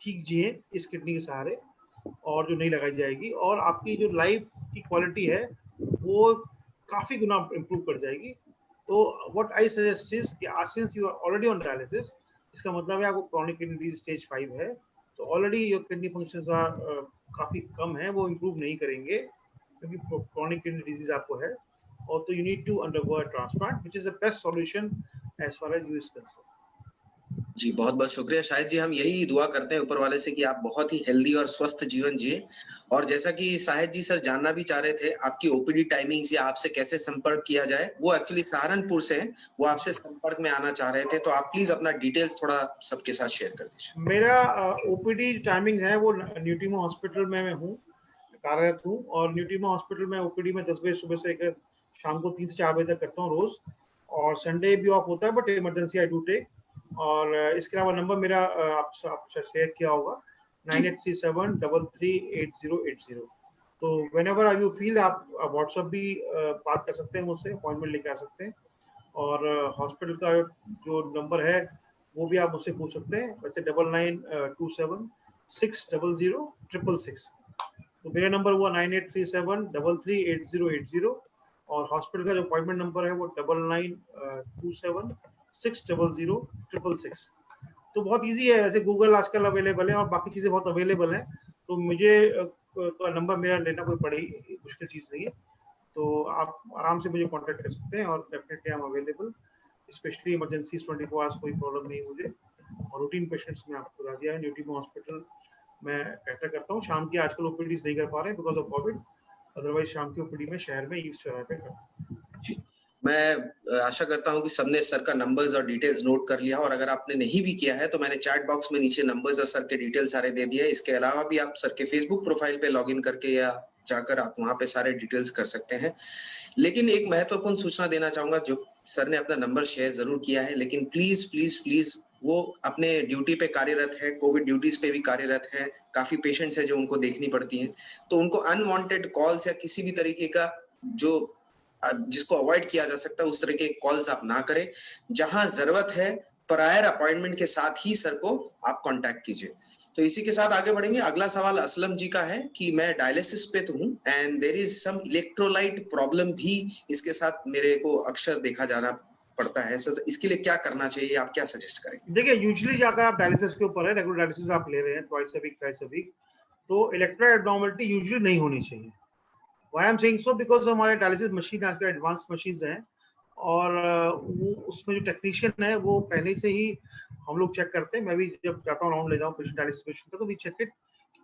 ठीक जिए इस किडनी के सहारे, और जो नहीं लगाई जाएगी, और आपकी जो लाइफ की क्वालिटी है वो काफी गुना इम्प्रूव कर जाएगी। तो व्हाट आई सजेस्ट इज कि since you are already on dialysis, इसका मतलब है आपको क्रॉनिक किडनी डिजीज स्टेज 5 है, तो already your kidney functions are काफी कम है, वो इम्प्रूव नहीं करेंगे क्योंकि क्रॉनिक किडनी डिजीज आपको है, और तो you need to undergo a transplant which is the best solution as far as you is concerned. जी बहुत-बहुत शुक्रिया। शायद जी हम यही दुआ करते हैं ऊपर वाले से कि आप बहुत ही हेल्दी और स्वस्थ जीवन जिए। और जैसा कि शाहिद जी सर जानना भी चाह रहे थे आपकी ओपीडी टाइमिंग्स या आपसे कैसे संपर्क किया जाए, वो एक्चुअली सहारनपुर से हैं, वो आपसे संपर्क में आना चाह रहे थे, तो आप प्लीज अपना डिटेल्स थोड़ा सबके साथ शेयर कर दीजिए। मेरा ओपीडी टाइमिंग है वो न्यूटीमा हॉस्पिटल में मैं हूँ, कार्यरत हूँ, और न्यूटीमा हॉस्पिटल में ओपीडी में 10 बजे सुबह से लेकर शाम को 3 से 4 बजे तक करता हूँ रोज, और संडे भी ऑफ होता है, but emergency I do take. और इसके अलावा नंबर मेरा आपसे शेयर किया होगा, 9837338080। तो whenever you feel आप व्हाट्सएप भी बात कर सकते हैं मुझसे, अपॉइंटमेंट लेके आ सकते हैं। और हॉस्पिटल का जो नंबर है वो भी आप मुझसे पूछ सकते हैं, वैसे 9927600666। तो मेरा नंबर हुआ 9837338080 और हॉस्पिटल का जो अपॉइंटमेंट नंबर है वो 9927600666। तो बहुत इजी है, वैसे गूगल आजकल अवेलेबल है और बाकी चीजें बहुत अवेलेबल हैं, तो मुझे तो नंबर मेरा लेना कोई बड़ी मुश्किल चीज नहीं है। तो आप आराम से मुझे कांटेक्ट कर सकते हैं और definitely I am available, specially emergency 24 hours कोई प्रॉब्लम नहीं मुझे। और रूटीन पेशेंट्स में आपको बता दिया है, न्यूटीमा हॉस्पिटल मैं कैटर करता हूँ। शाम की आजकल ओपीडीज नहीं कर पा रहे हैं बिकॉज ऑफ कोविड, अदरवाइज शाम की ओपीडी में शहर में ईस्ट चौराहे पे करता हूँ। मैं आशा करता हूं कि सबने सर का नंबर्स और डिटेल्स नोट कर लिया, और अगर आपने नहीं भी किया है तो मैंने चैट बॉक्स में नीचे नंबर्स और सर के डिटेल्स सारे दे दिए हैं। इसके अलावा भी आप सर के फेसबुक प्रोफाइल पे लॉगिन करके या जाकर आप वहां पे सारे डिटेल्स कर सकते हैं। लेकिन एक महत्वपूर्ण सूचना देना चाहूंगा, जो सर ने अपना नंबर शेयर जरूर किया है, लेकिन प्लीज प्लीज प्लीज वो अपने ड्यूटी पे कार्यरत है, कोविड ड्यूटीज पे भी कार्यरत है, काफी पेशेंट्स है जो उनको देखनी पड़ती हैं, तो उनको अनवांटेड कॉल्स या किसी भी तरीके का जो जिसको अवॉइड किया जा सकता है उस तरह के कॉल्स आप ना करें। जहां जरूरत है प्रायर अपॉइंटमेंट के साथ ही सर को आप कांटेक्ट कीजिए। तो इसी के साथ आगे बढ़ेंगे। अगला सवाल असलम जी का है कि मैं डायलिसिस पे तो हूँ and there is some electrolyte problem भी इसके साथ मेरे को अक्सर देखा जाना पड़ता है। सर इसके लिए क्या करना चाहिए, आप क्या सजेस्ट करेंगे? देखिए, यूजुअली अगर आप डायलिसिस के ऊपर है, रेगुलर डायलिसिस आप ले रहे हैं twice a week, thrice a week, तो इलेक्ट्रोलाइट एब्नॉर्मलिटी यूजुअली नहीं होनी चाहिए। Why I'm saying so? Because हमारे डायलिसिस मशीन आजकल एडवांस मशीन्स हैं और वो उसमें जो टेक्नीशियन है वो पहले से ही हम लोग चेक करते हैं। मैं भी जब जाता हूँ राउंड ले जाऊँ पेशेंट डायलिसिस पेशेंट का, तो वी चेक इट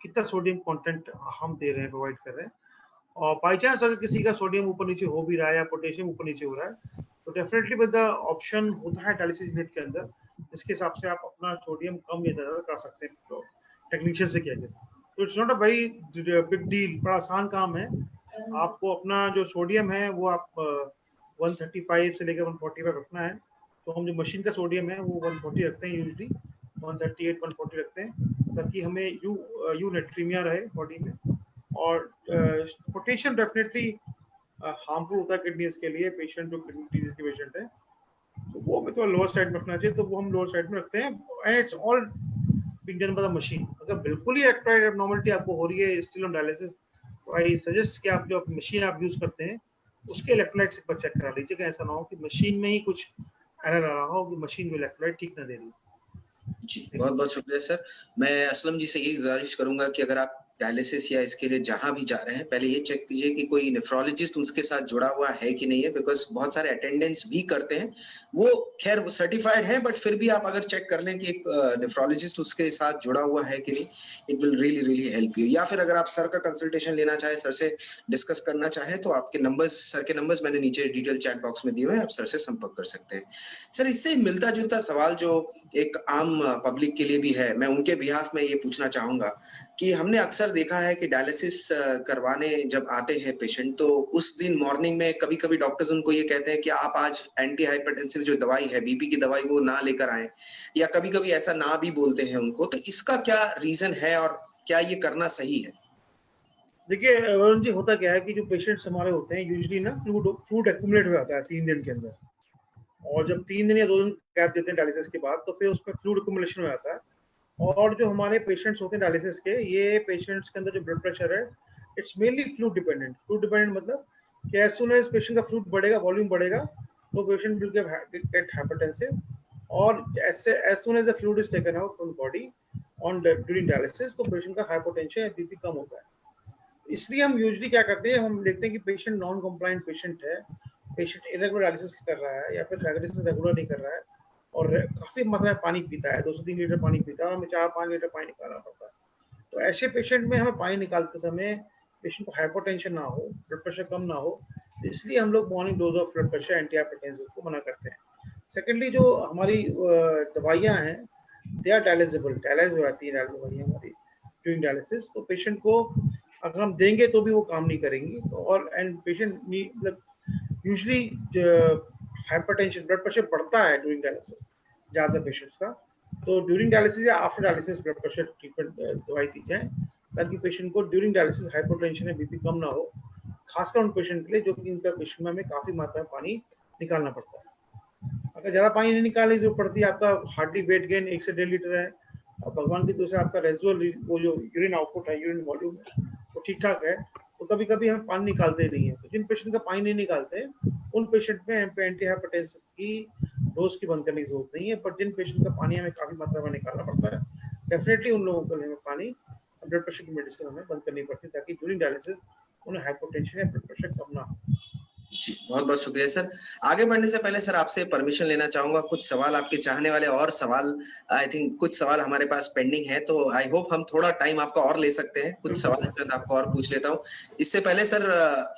कितना सोडियम कंटेंट हम दे रहे हैं, प्रोवाइड कर रहे हैं। और बाई चांस अगर किसी का सोडियम ऊपर नीचे हो भी रहा है या पोटेशियम ऊपर नीचे हो रहा है, तो डेफिनेटली विद द ऑप्शन होता है डायलिसिस यूनिट के अंदर, इसके हिसाब से आप अपना सोडियम कम या ज़्यादा कर सकते हैं, तो टेक्नीशियन से कह के। तो it's not a very big deal, बड़ा आसान काम है। आपको अपना जो सोडियम है वो आप 135 से लेकर 145 रखना है। तो हम जो मशीन का सोडियम है वो 140 रखते हैं यूजली, 138 140 रखते हैं, ताकि हमें यू नेट्रीमिया रहे बॉडी में। और पोटेशियम डेफिनेटली हार्मफुल होता है किडनीज के लिए, पेशेंट जो किडनी डिजीज के पेशेंट है तो वो हमें थोड़ा लोअर साइड में रखना चाहिए, तो वो हम लोअर साइड में रखते हैं। And it's all being done by the machine. अगर बिल्कुल ही इलेक्ट्रोलाइट एब्नॉर्मलिटी आपको हो रही है स्टिल ऑन डायलिसिस, तो आई सजेस्ट कि आप जो मशीन आप यूज करते हैं उसके इलेक्ट्रोलाइट्स एक बार चेक करा लीजिएगा। ऐसा ना हो कि मशीन में ही कुछ एरर आ रहा हो कि मशीन में इलेक्ट्रोलाइट ठीक ना दे रही। जी, बहुत-बहुत शुक्रिया सर। मैं असलम जी से यही गुजारिश करूंगा कि अगर आप डायलिसिस या इसके लिए जहां भी जा रहे हैं, पहले ये चेक कीजिए कि कोई नेफ्रोलॉजिस्ट उसके साथ जुड़ा हुआ है कि नहीं है, बिकॉज बहुत सारे अटेंडेंट्स भी करते हैं। वो खैर वो सर्टिफाइड है, बट फिर भी आप अगर चेक कर लें कि एक नेफ्रोलॉजिस्ट उसके साथ जुड़ा हुआ है कि नहीं, it will really really help you. या फिर अगर आप सर का कंसल्टेशन लेना चाहे, सर से डिस्कस करना चाहे, तो आपके नंबर्स, सर के नंबर्स मैंने नीचे डिटेल चैट बॉक्स में दिए हुए हैं, आप सर से संपर्क कर सकते हैं। सर इससे मिलता जुलता सवाल जो एक आम पब्लिक के लिए भी है, मैं उनके बिहाफ में ये पूछना चाहूंगा कि हमने अक्सर देखा है कि डायलिसिस करवाने जब आते हैं पेशेंट, तो उस दिन मॉर्निंग में कभी-कभी डॉक्टर्स उनको ये कहते हैं कि आप आज एंटी हाइपरटेंसिव जो दवाई है, बीपी की दवाई, वो ना लेकर आएं, या कभी-कभी ऐसा ना भी बोलते हैं उनको। तो इसका क्या रीजन है और क्या ये करना सही है? देखिए वरुण जी, होता क्या है कि जो पेशेंट्स हमारे होते हैं यूजुअली ना फ्लूइड एक्यूमुलेट हो जाता है 3 दिन के अंदर, और जब 3 दिन या 2 दिन गैप देते हैं डायलिसिस के बाद, तो फिर उसमें फ्लूइड एक्यूमुलेशन हो जाता है। और जो हमारे पेशेंट्स होते हैं डायलिसिस के, ये पेशेंट्स के अंदर जो ब्लड प्रेशर है it's mainly fluid dependent. Fluid dependent मतलब कि एज सून एज पेशेंट का फ्लूइड बढ़ेगा, वॉल्यूम बढ़ेगा, तो पेशेंट विल गेट हाइपरटेंसिव। और as soon as the fluid is taken out from body on during dialysis, तो patient का हाइपोटेंशन या बीपी कम होता है। इसलिए हम यूजुअली क्या करते हैं, हम देखते हैं कि पेशेंट नॉन कंप्लायंट पेशेंट है, पेशेंट इरेगुलर डायलिसिस कर रहा है या फिर डायलिसिस रेगुलर नहीं कर रहा है, और काफी मात्रा में पानी पीता है, 2 से 3 लीटर पानी पीता है, और हमें 4-5 लीटर पानी निकालना पड़ता है। तो ऐसे पेशेंट में हमें पानी निकालते समय पेशेंट को हाइपोटेंशन ना हो, ब्लड प्रेशर कम ना हो, तो इसलिए हम लोग morning dose of blood pressure anti hypertensive को मना करते हैं। सेकेंडली, जो हमारी दवाइयाँ हैं दे आर डायलिजेबल, डायलाइज हो जाती है दवाइयाँ हमारी ड्यूरिंग डायलिसिस, तो पेशेंट को अगर हम देंगे तो भी वो काम नहीं करेंगी। तो और एंड पेशेंट मतलब यूजुअली हाइपरटेंशन, ब्लड प्रेशर बढ़ता है ड्यूरिंग डायलिसिस ज़्यादा पेशेंट्स का, तो ड्यूरिंग डायलिसिस या after dialysis blood pressure treatment दवाई दी जाए, ताकि पेशेंट को ड्यूरिंग डायलिसिस हाइपोटेंशन या बीपी कम ना हो, खासकर उन पेशेंट के लिए जो कि इनका पेशेंट में हमें काफी मात्रा में पानी निकालना पड़ता है। अगर ज्यादा पानी नहीं निकालने की जरूरत पड़ती है, आपका हार्डली वेट गेन 1 से 1.5 लीटर है, और भगवान की दुआ से आपका रेजुअल वो जो यूरिन आउटपुट है, यूरिन वॉल्यूम है, वो ठीक ठाक है, तो कभी कभी हम पानी निकालते नहीं है। तो जिन पेशेंट का पानी नहीं निकालते, उन पेशेंट में एंटी हाइपरटेंसिव की डोज की बंद करने की जरूरत नहीं है। पर जिन पेशेंट का पानी हमें काफी मात्रा में निकालना पड़ता है, डेफिनेटली उन लोगों के लिए हमें पानी ब्लड प्रेशर की मेडिसिन हमें बंद करनी पड़ती है, ताकि ड्यूरिंग डायलिसिस उन्हें हाइपोटेंशन या ब्लड प्रेशर कम ना हो। जी, बहुत-बहुत शुक्रिया सर। आगे बढ़ने से पहले सर आपसे परमिशन लेना चाहूँगा, कुछ सवाल आपके चाहने वाले और सवाल आई थिंक कुछ सवाल हमारे पास पेंडिंग है, तो आई होप हम थोड़ा टाइम आपका और ले सकते हैं। कुछ सवाल है मैं आपको और पूछ लेता हूँ। इससे पहले सर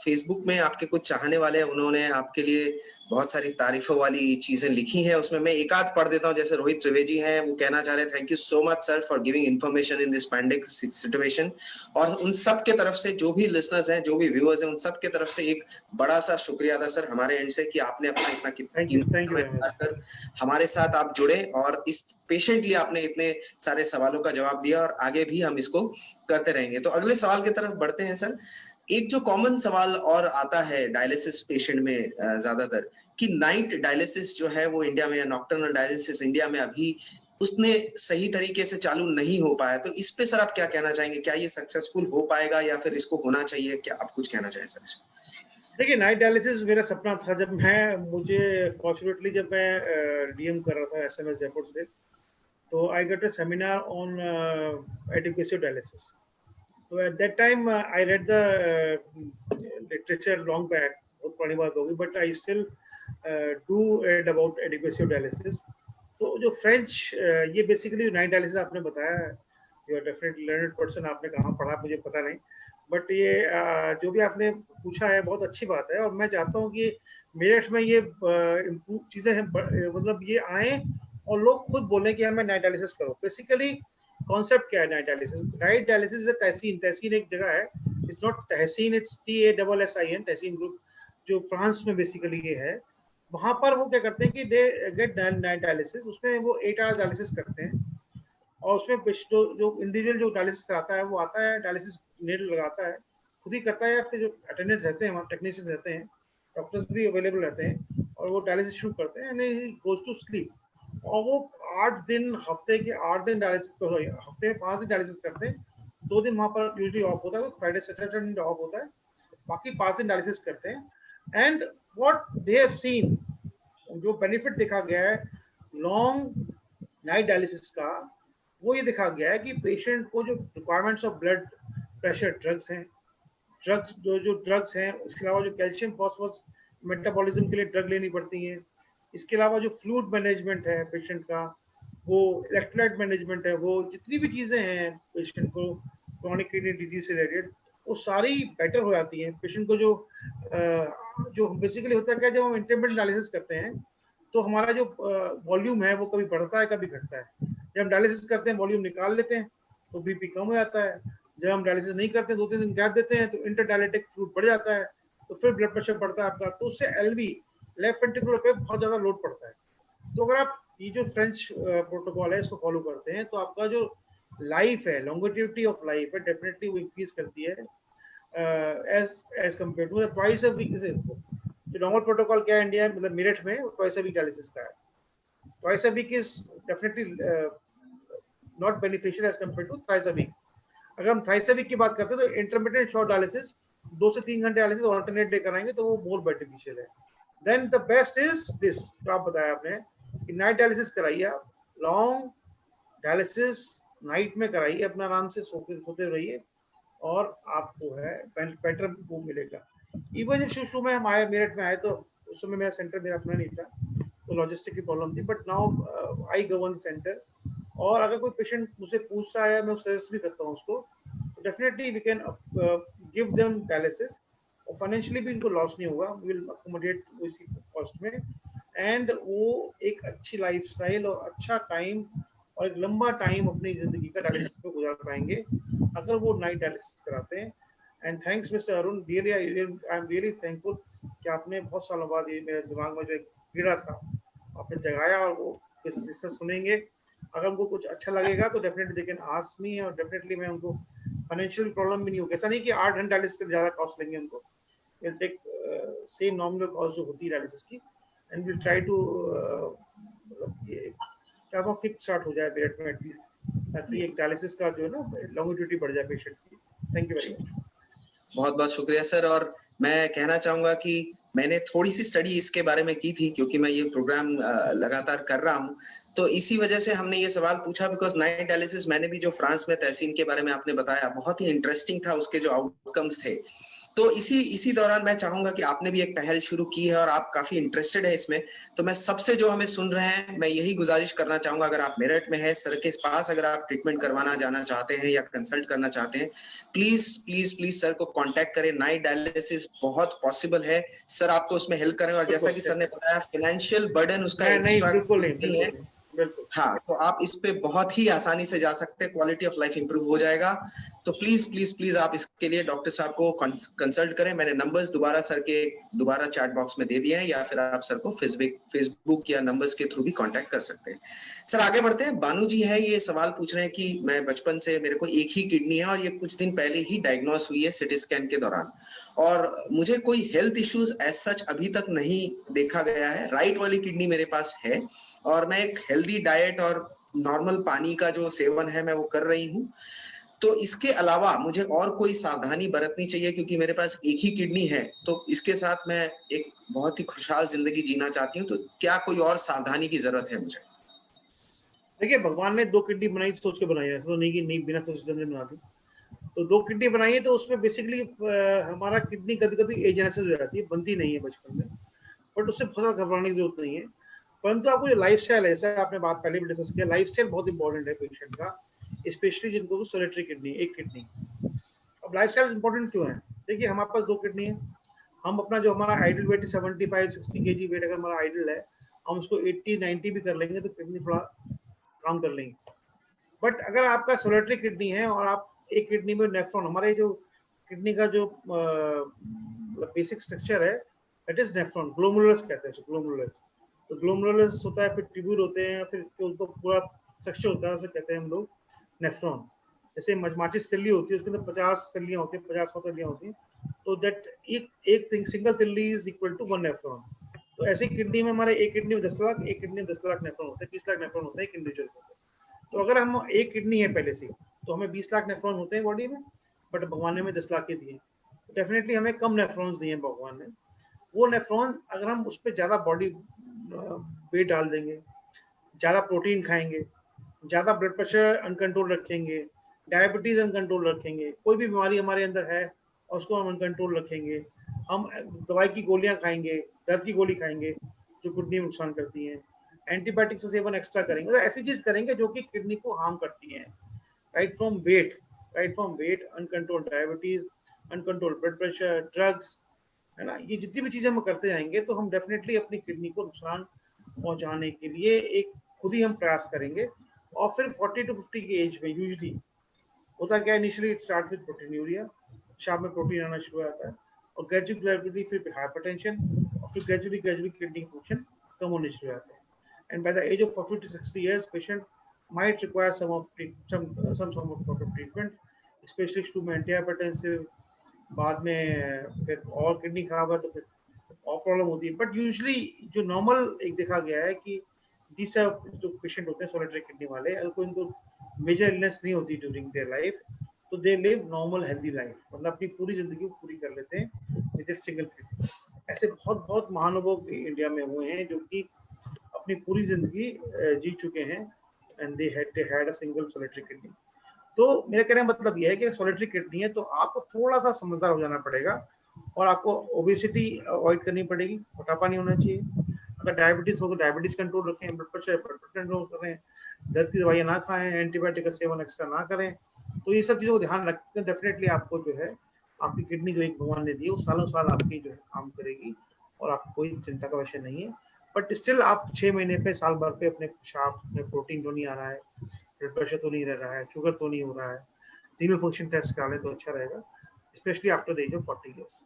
फेसबुक में आपके कुछ चाहने वाले हैं, उन्होंने आपके लिए बहुत सारी तारीफ़ों वाली चीज़ें लिखी हैं, उसमें मैं एक आध पढ़ देता हूँ। जैसे रोहित त्रिवेदी हैं, वो कहना चाह रहे हैं, thank you so much sir for giving information in this pandemic situation. और उन सब के तरफ से जो भी लिसनर्स हैं, जो भी व्यूअर्स हैं, उन सब के तरफ से एक बड़ा-सा शुक्रिया था सर हमारे एंड से कि आपने अपना इतना कीमती समय निकालकर हमारे साथ आप जुड़े और इस पेशेंटली आपने इतने सारे सवालों का जवाब दिया और आगे भी हम इसको करते रहेंगे। तो अगले सवाल की तरफ बढ़ते हैं सर। एक जो कॉमन सवाल और आता है डायलिसिस पेशेंट में ज़्यादातर कि नाइट डायलिसिस जो है वो इंडिया में या नॉकटर्नल डायलिसिस इंडिया में अभी उसने सही तरीके से चालू नहीं हो पाया। तो इस पे सर आप क्या कहना चाहेंगे? क्या ये सक्सेसफुल हो पाएगा या फिर इसको होना चाहिए? क्या आप कुछ कहना चाहें सर इसमें? देखिए, नाइट डायलिसिस मेरा सपना था। जब मुझे फॉर्चुनेटली जब मैं डीएम कर रहा था एसएमएस जयपुर से, तो I got a seminar on adequacy dialysis. तो at that time I read the literature long back, बहुत पुरानी बात होगी, but I still do read about adequacy dialysis. तो जो फ्रेंच ये बेसिकली नाइट डायलिसिस आपने बताया, you are definitely learned person, आपने कहाँ पढ़ा मुझे पता नहीं, बट ये जो भी आपने पूछा है बहुत अच्छी बात है। और मैं चाहता हूँ कि मेरठ में ये इम्प्रूव चीजें हैं, मतलब ये आए और लोग खुद बोलें कि हमें नाइट डायलिसिस करो। बेसिकली कॉन्सेप्ट क्या है नाइट डायलिसिस? नाइट डायलिसिस है तहसीन, तहसीन एक जगह है, it's not Tahsin, it's TASSIN, Tahsin group, जो फ्रांस में बेसिकली ये है। वहां पर वो क्या करते हैं कि दे गेट नाइट डायलिसिस, उसमें वो 8 आवर्स डायलिसिस करते हैं, और उसमें जो इंडिविजुअल जो डायलिसिस कराता है वो आता है, डायलिसिस नीडल लगाता है, खुद ही करता है, या फिर जो अटेंडेंट रहते हैं वहाँ, टेक्नीशियन रहते हैं, डॉक्टर्स भी अवेलेबल रहते हैं, और वो डायलिसिस शुरू करते हैं, and he goes to sleep. और वो 8 दिन, हफ्ते के 8 दिन डायलिसिस, सॉरी हफ्ते में 5 दिन डायलिसिस करते हैं। 2 दिन वहाँ पर यूजली ऑफ होता है, तो फ्राइडे सैटरडे ऑफ होता है, बाकी 5 दिन डायलिसिस करते हैं। And what they have seen, जो बेनिफिट देखा गया है लॉन्ग नाइट डायलिसिस का, वो ये देखा गया है कि पेशेंट को जो requirements of blood pressure drugs हैं, जो ड्रग्स हैं, इसके अलावा जो कैल्शियम फॉस्फोरस मेटाबॉलिज्म के लिए ड्रग लेनी पड़ती है, इसके अलावा जो फ्लूइड मैनेजमेंट है पेशेंट का, वो इलेक्ट्रोलाइट मैनेजमेंट है, वो जितनी भी चीजें हैं पेशेंट को क्रॉनिक किडनी डिजीज से रिलेटेड, वो सारी बेटर हो जाती हैं। पेशेंट को जो बेसिकली होता है क्या, जब हम इंटरमिटेंट डायलिसिस करते हैं तो हमारा जो वॉल्यूम है वो कभी बढ़ता है कभी घटता है। जब हम डायलिसिस करते हैं वॉल्यूम निकाल लेते हैं तो बीपी कम हो जाता है। जब हम डायलिसिस नहीं करते, 2-3 दिन गैप देते हैं, तो इंटरडायलिटिक फ्लूइड बढ़ जाता है, तो फिर ब्लड प्रेशर बढ़ता है आपका, तो उससे एलवी, लेफ्ट वेंट्रिकुलर पे बहुत ज्यादा लोड पड़ता है। तो अगर आप ये जो फ्रेंच प्रोटोकॉल है इसको फॉलो करते हैं, तो आपका जो लाइफ है, लॉन्गेटिविटी ऑफ लाइफ है, डेफिनेटली वो इंक्रीज करती है as compare to twice a week. जो नॉर्मल प्रोटोकॉल क्या है इंडिया में, मतलब मेरठ में, ट्वाइस अ वीक डायलिसिस का है। Twice a week is definitely not beneficial as compare to thrice a week. अगर हम थ्राइस अ वीक की बात करते हैं तो इंटरमिटेंट शॉर्ट डायलिसिस 2 से 3 घंटे डायलिसिस ऑल्टरनेट डे कराएंगे तो वो मोर बेनिफिशियल है। Then the best is this, जो आप बताया आपने कि नाइट डायलिसिस कराइए, आप लॉन्ग डायलिसिस नाइट में कराइए, अपना आराम से सोते रहिए, और आपको है बेटर वो मिलेगा। इवन शुरू में हम आए, मेरठ में आए, तो उस समय मेरा सेंटर मेरा अपना नहीं था, तो लॉजिस्टिक की प्रॉब्लम थी, but now I govern centre. और अगर कोई पेशेंट मुझसे पूछता है, मैं सजेस्ट भी करता हूँ उसको, तो definitely we can give them dialysis, और फाइनेंशियली भी इनको लॉस नहीं होगा, वी विल अकोमोडेट उसी कॉस्ट में, एंड वो एक अच्छी लाइफस्टाइल और अच्छा टाइम और एक लंबा टाइम अपनी जिंदगी का डायलिसिस पे गुजार पाएंगे अगर वो नाइट डायलिसिस कराते हैं। And thanks mister Arun, really I am really thankful कि आपने बहुत सालों बाद ये मेरे दिमाग में जो एक कीड़ा था आपने जगाया, और वो इस सुनेंगे। अगर उनको कुछ अच्छा लगेगा तो definitely they can ask me, और डेफिनेटली मैं उनको फाइनेंशियल प्रॉब्लम भी नहीं होगी। ऐसा नहीं कि 8 घंटे डायलिसिस के ज्यादा कॉस्ट लेंगे उनको, will take same nominal cost जो होती है डायलिसिस की, एंड विल ट्राई टू क्या वो किक स्टार्ट हो जाए पीरियड में एटलीस्ट, ताकि एक डायलिसिस का जो है ना लॉन्गिविटी बढ़ जाए पेशेंट की। Thank you very much. बहुत बहुत शुक्रिया सर। और मैं कहना चाहूंगा कि मैंने थोड़ी सी स्टडी इसके बारे में की थी, क्योंकि मैं ये प्रोग्राम लगातार कर रहा हूँ, तो इसी वजह से हमने ये सवाल पूछा, बिकॉज नाइट डायलिसिस मैंने भी जो फ्रांस में तहसीन के बारे में आपने बताया, बहुत ही इंटरेस्टिंग था उसके जो आउटकम्स थे। तो इसी दौरान मैं चाहूंगा कि आपने भी एक पहल शुरू की है और आप काफी इंटरेस्टेड है इसमें, तो मैं सबसे जो हमें सुन रहे हैं, मैं यही गुजारिश करना चाहूंगा, अगर आप मेरठ में है सर के पास, अगर आप ट्रीटमेंट करवाना जाना चाहते हैं या कंसल्ट करना चाहते हैं, प्लीज प्लीज प्लीज सर को कांटेक्ट करें। नाइट डायलिसिस बहुत पॉसिबल है, सर आपको उसमें हेल्प करें। और जैसा कि सर ने बताया, फाइनेंशियल बर्डन उसका मैं नहीं, एक्स्ट्रा बिल्कुल नहीं, नहीं है। बिल्कुल नहीं, बिल्कुल। हाँ, तो आप इस पे बहुत ही आसानी से जा सकते हैं, क्वालिटी ऑफ लाइफ इंप्रूव हो जाएगा। तो प्लीज प्लीज प्लीज आप इसके लिए डॉक्टर साहब को कंसल्ट करें। मैंने नंबर्स दोबारा सर के दोबारा चैट बॉक्स में दे दिए हैं, या फिर आप सर को फेसबुक या नंबर्स के थ्रू भी कांटेक्ट कर सकते हैं। सर आगे बढ़ते हैं। बानू जी है, ये सवाल पूछ रहे हैं कि मैं बचपन से, मेरे को एक ही किडनी है और ये कुछ दिन पहले ही डायग्नोस हुई है सिटी स्कैन के दौरान, और मुझे कोई हेल्थ इश्यूज एज सच अभी तक नहीं देखा गया है। राइट वाली किडनी मेरे पास है और मैं एक हेल्दी डाइट और नॉर्मल पानी का जो सेवन है मैं वो कर रही हूँ। तो इसके अलावा मुझे और कोई सावधानी बरतनी चाहिए, क्योंकि मेरे पास एक ही किडनी है, तो इसके साथ मैं एक बहुत ही खुशहाल जिंदगी जीना चाहती हूँ, तो क्या कोई और सावधानी की जरूरत है मुझे? देखिए, भगवान ने 2 किडनी बनाई सोच के बनाई है, ऐसा तो नहीं कि नहीं बिना सोचे समझे बना दी। तो 2 किडनी बनाई है, तो उसमें बेसिकली हमारा किडनी कभी-कभी एजेनेसिस हो जाती है, बनती नहीं है बचपन में, बट उससे बहुत ज़्यादा घबराने की जरूरत नहीं है। परंतु आपको जो लाइफस्टाइल है, जैसे आपने बात पहले भी डिस्कस किया, लाइफस्टाइल बहुत इंपॉर्टेंट है पेशेंट का, स्पेशली जिनको सोलिटरी किडनी, एक किडनी। अब लाइफस्टाइल इंपॉर्टेंट क्यों है? देखिए, हमारे पास 2 किडनी है, हम अपना जो हमारा आइडल वेट 75-60 केजी वेट अगर हमारा आइडल है, हम उसको 80-90 भी कर लेंगे तो किडनी थोड़ा काम कर लेंगे। बट अगर आपका सोलिटरी किडनी है और आप एक किडनी में नेफ्रॉन, हमारे जो किडनी का जो बेसिक स्ट्रक्चर है, दैट इज नेफ्रॉन, ग्लोमेरुलस कहते हैं ग्लोमेरुलस। तो ग्लोमेरुलस होता है, फिर ट्यूब्यूल होते हैं, फिर उसको पूरा स्ट्रक्चर होता है, उसे कहते हैं हम लोग नेफ्रॉन। जैसे माचिस तिल्ली होती है, उसके अंदर 50 तिल्लियां होती है, 50-100 तिल्लियां होती हैं, तो दैट एक सिंगल तिल्ली इज इक्वल टू 1 नेफ्रॉन। तो ऐसे किडनी में हमारे एक किडनी में 10 लाख, एक किडनी में 10 लाख नेफ्रॉन होते हैं, 20 लाख नेफ्रॉन होते हैं एक इंडिविजुअल को। तो अगर हम एक किडनी है पहले से, तो हमें 20 लाख नेफ्रॉन होते हैं बॉडी में, बट भगवान ने हमें 10 लाख के दिए। डेफिनेटली हमें कम नेफ्रॉन्स दिए हैं भगवान ने। वो नेफ्रॉन अगर हम उस पर ज्यादा बॉडी वेट डाल देंगे, ज्यादा प्रोटीन खाएंगे, ज्यादा ब्लड प्रेशर अनकंट्रोल रखेंगे, डायबिटीज अनकंट्रोल रखेंगे, कोई भी बीमारी हमारे अंदर है और उसको हम अनकंट्रोल रखेंगे, हम दवाई की गोलियां खाएंगे, दर्द की गोली खाएंगे जो किडनी में नुकसान करती हैं, एंटीबायोटिक्स का सेवन एक्स्ट्रा करेंगे, तो ऐसी चीज करेंगे जो कि किडनी को हार्म करती हैं। Right from weight, uncontrol diabetes, uncontrol blood pressure, drugs, है ना, ये जितनी भी चीजें हम करते जाएंगे तो हम डेफिनेटली अपनी किडनी को नुकसान पहुंचाने के लिए एक खुद ही हम प्रयास करेंगे। और फिर 40 to 50 की एज में यूजली होता क्या है, initially it start with proteinuria, शाम में प्रोटीन आना शुरू होता है, और ग्रेजुअली फिर हाइपरटेंशन, और फिर ग्रेजुअली किडनी फंक्शन कम होने शुरू होता है। And by the age of 40 to 60 years, patient might require some form of treatment, especially to antihypertensive। बाद में फिर और किडनी खराब है तो फिर और प्रॉब्लम होती है। बट यूजुअली जो नॉर्मल एक देखा गया है कि दिस जो पेशेंट होते हैं सोलिटरी किडनी वाले, अगर कोई इनको मेजर इलनेस नहीं होती ड्यूरिंग देयर लाइफ, तो they live normal healthy life, मतलब अपनी पूरी जिंदगी पूरी कर लेते हैं विद सिंगल किडनी। ऐसे बहुत बहुत महानुभव इंडिया में हुए हैं जो कि अपनी पूरी जिंदगी जी चुके हैं, and they had a single solitary kidney. तो मेरा कहने का मतलब यह है कि सोलिटरी किडनी है तो आपको थोड़ा सा समझदार हो जाना पड़ेगा, और आपको ओबेसिटी अवॉइड करनी पड़ेगी, मोटापा नहीं होना चाहिए। अगर डायबिटीज हो तो डायबिटीज कंट्रोल रखें, ब्लड प्रेशर कंट्रोल करें, दर्द की दवाइयाँ ना खाएं, एंटीबायोटिक का सेवन एक्स्ट्रा ना करें। तो ये सब चीज़ों को ध्यान रखें, डेफिनेटली आपको जो है आपकी किडनी जो एक भगवान ने दी है वो सालों साल आपकी जो है काम करेगी, और आपको कोई चिंता का विषय नहीं है। बट स्टिल आप 6 महीने पे, साल भर पे अपने पेशाब में प्रोटीन तो नहीं आ रहा है, ब्लड प्रेशर तो नहीं रह रहा है, शुगर तो नहीं हो रहा है, रीनल फंक्शन टेस्ट करा लें तो अच्छा रहेगा, specially after the age of 40 years.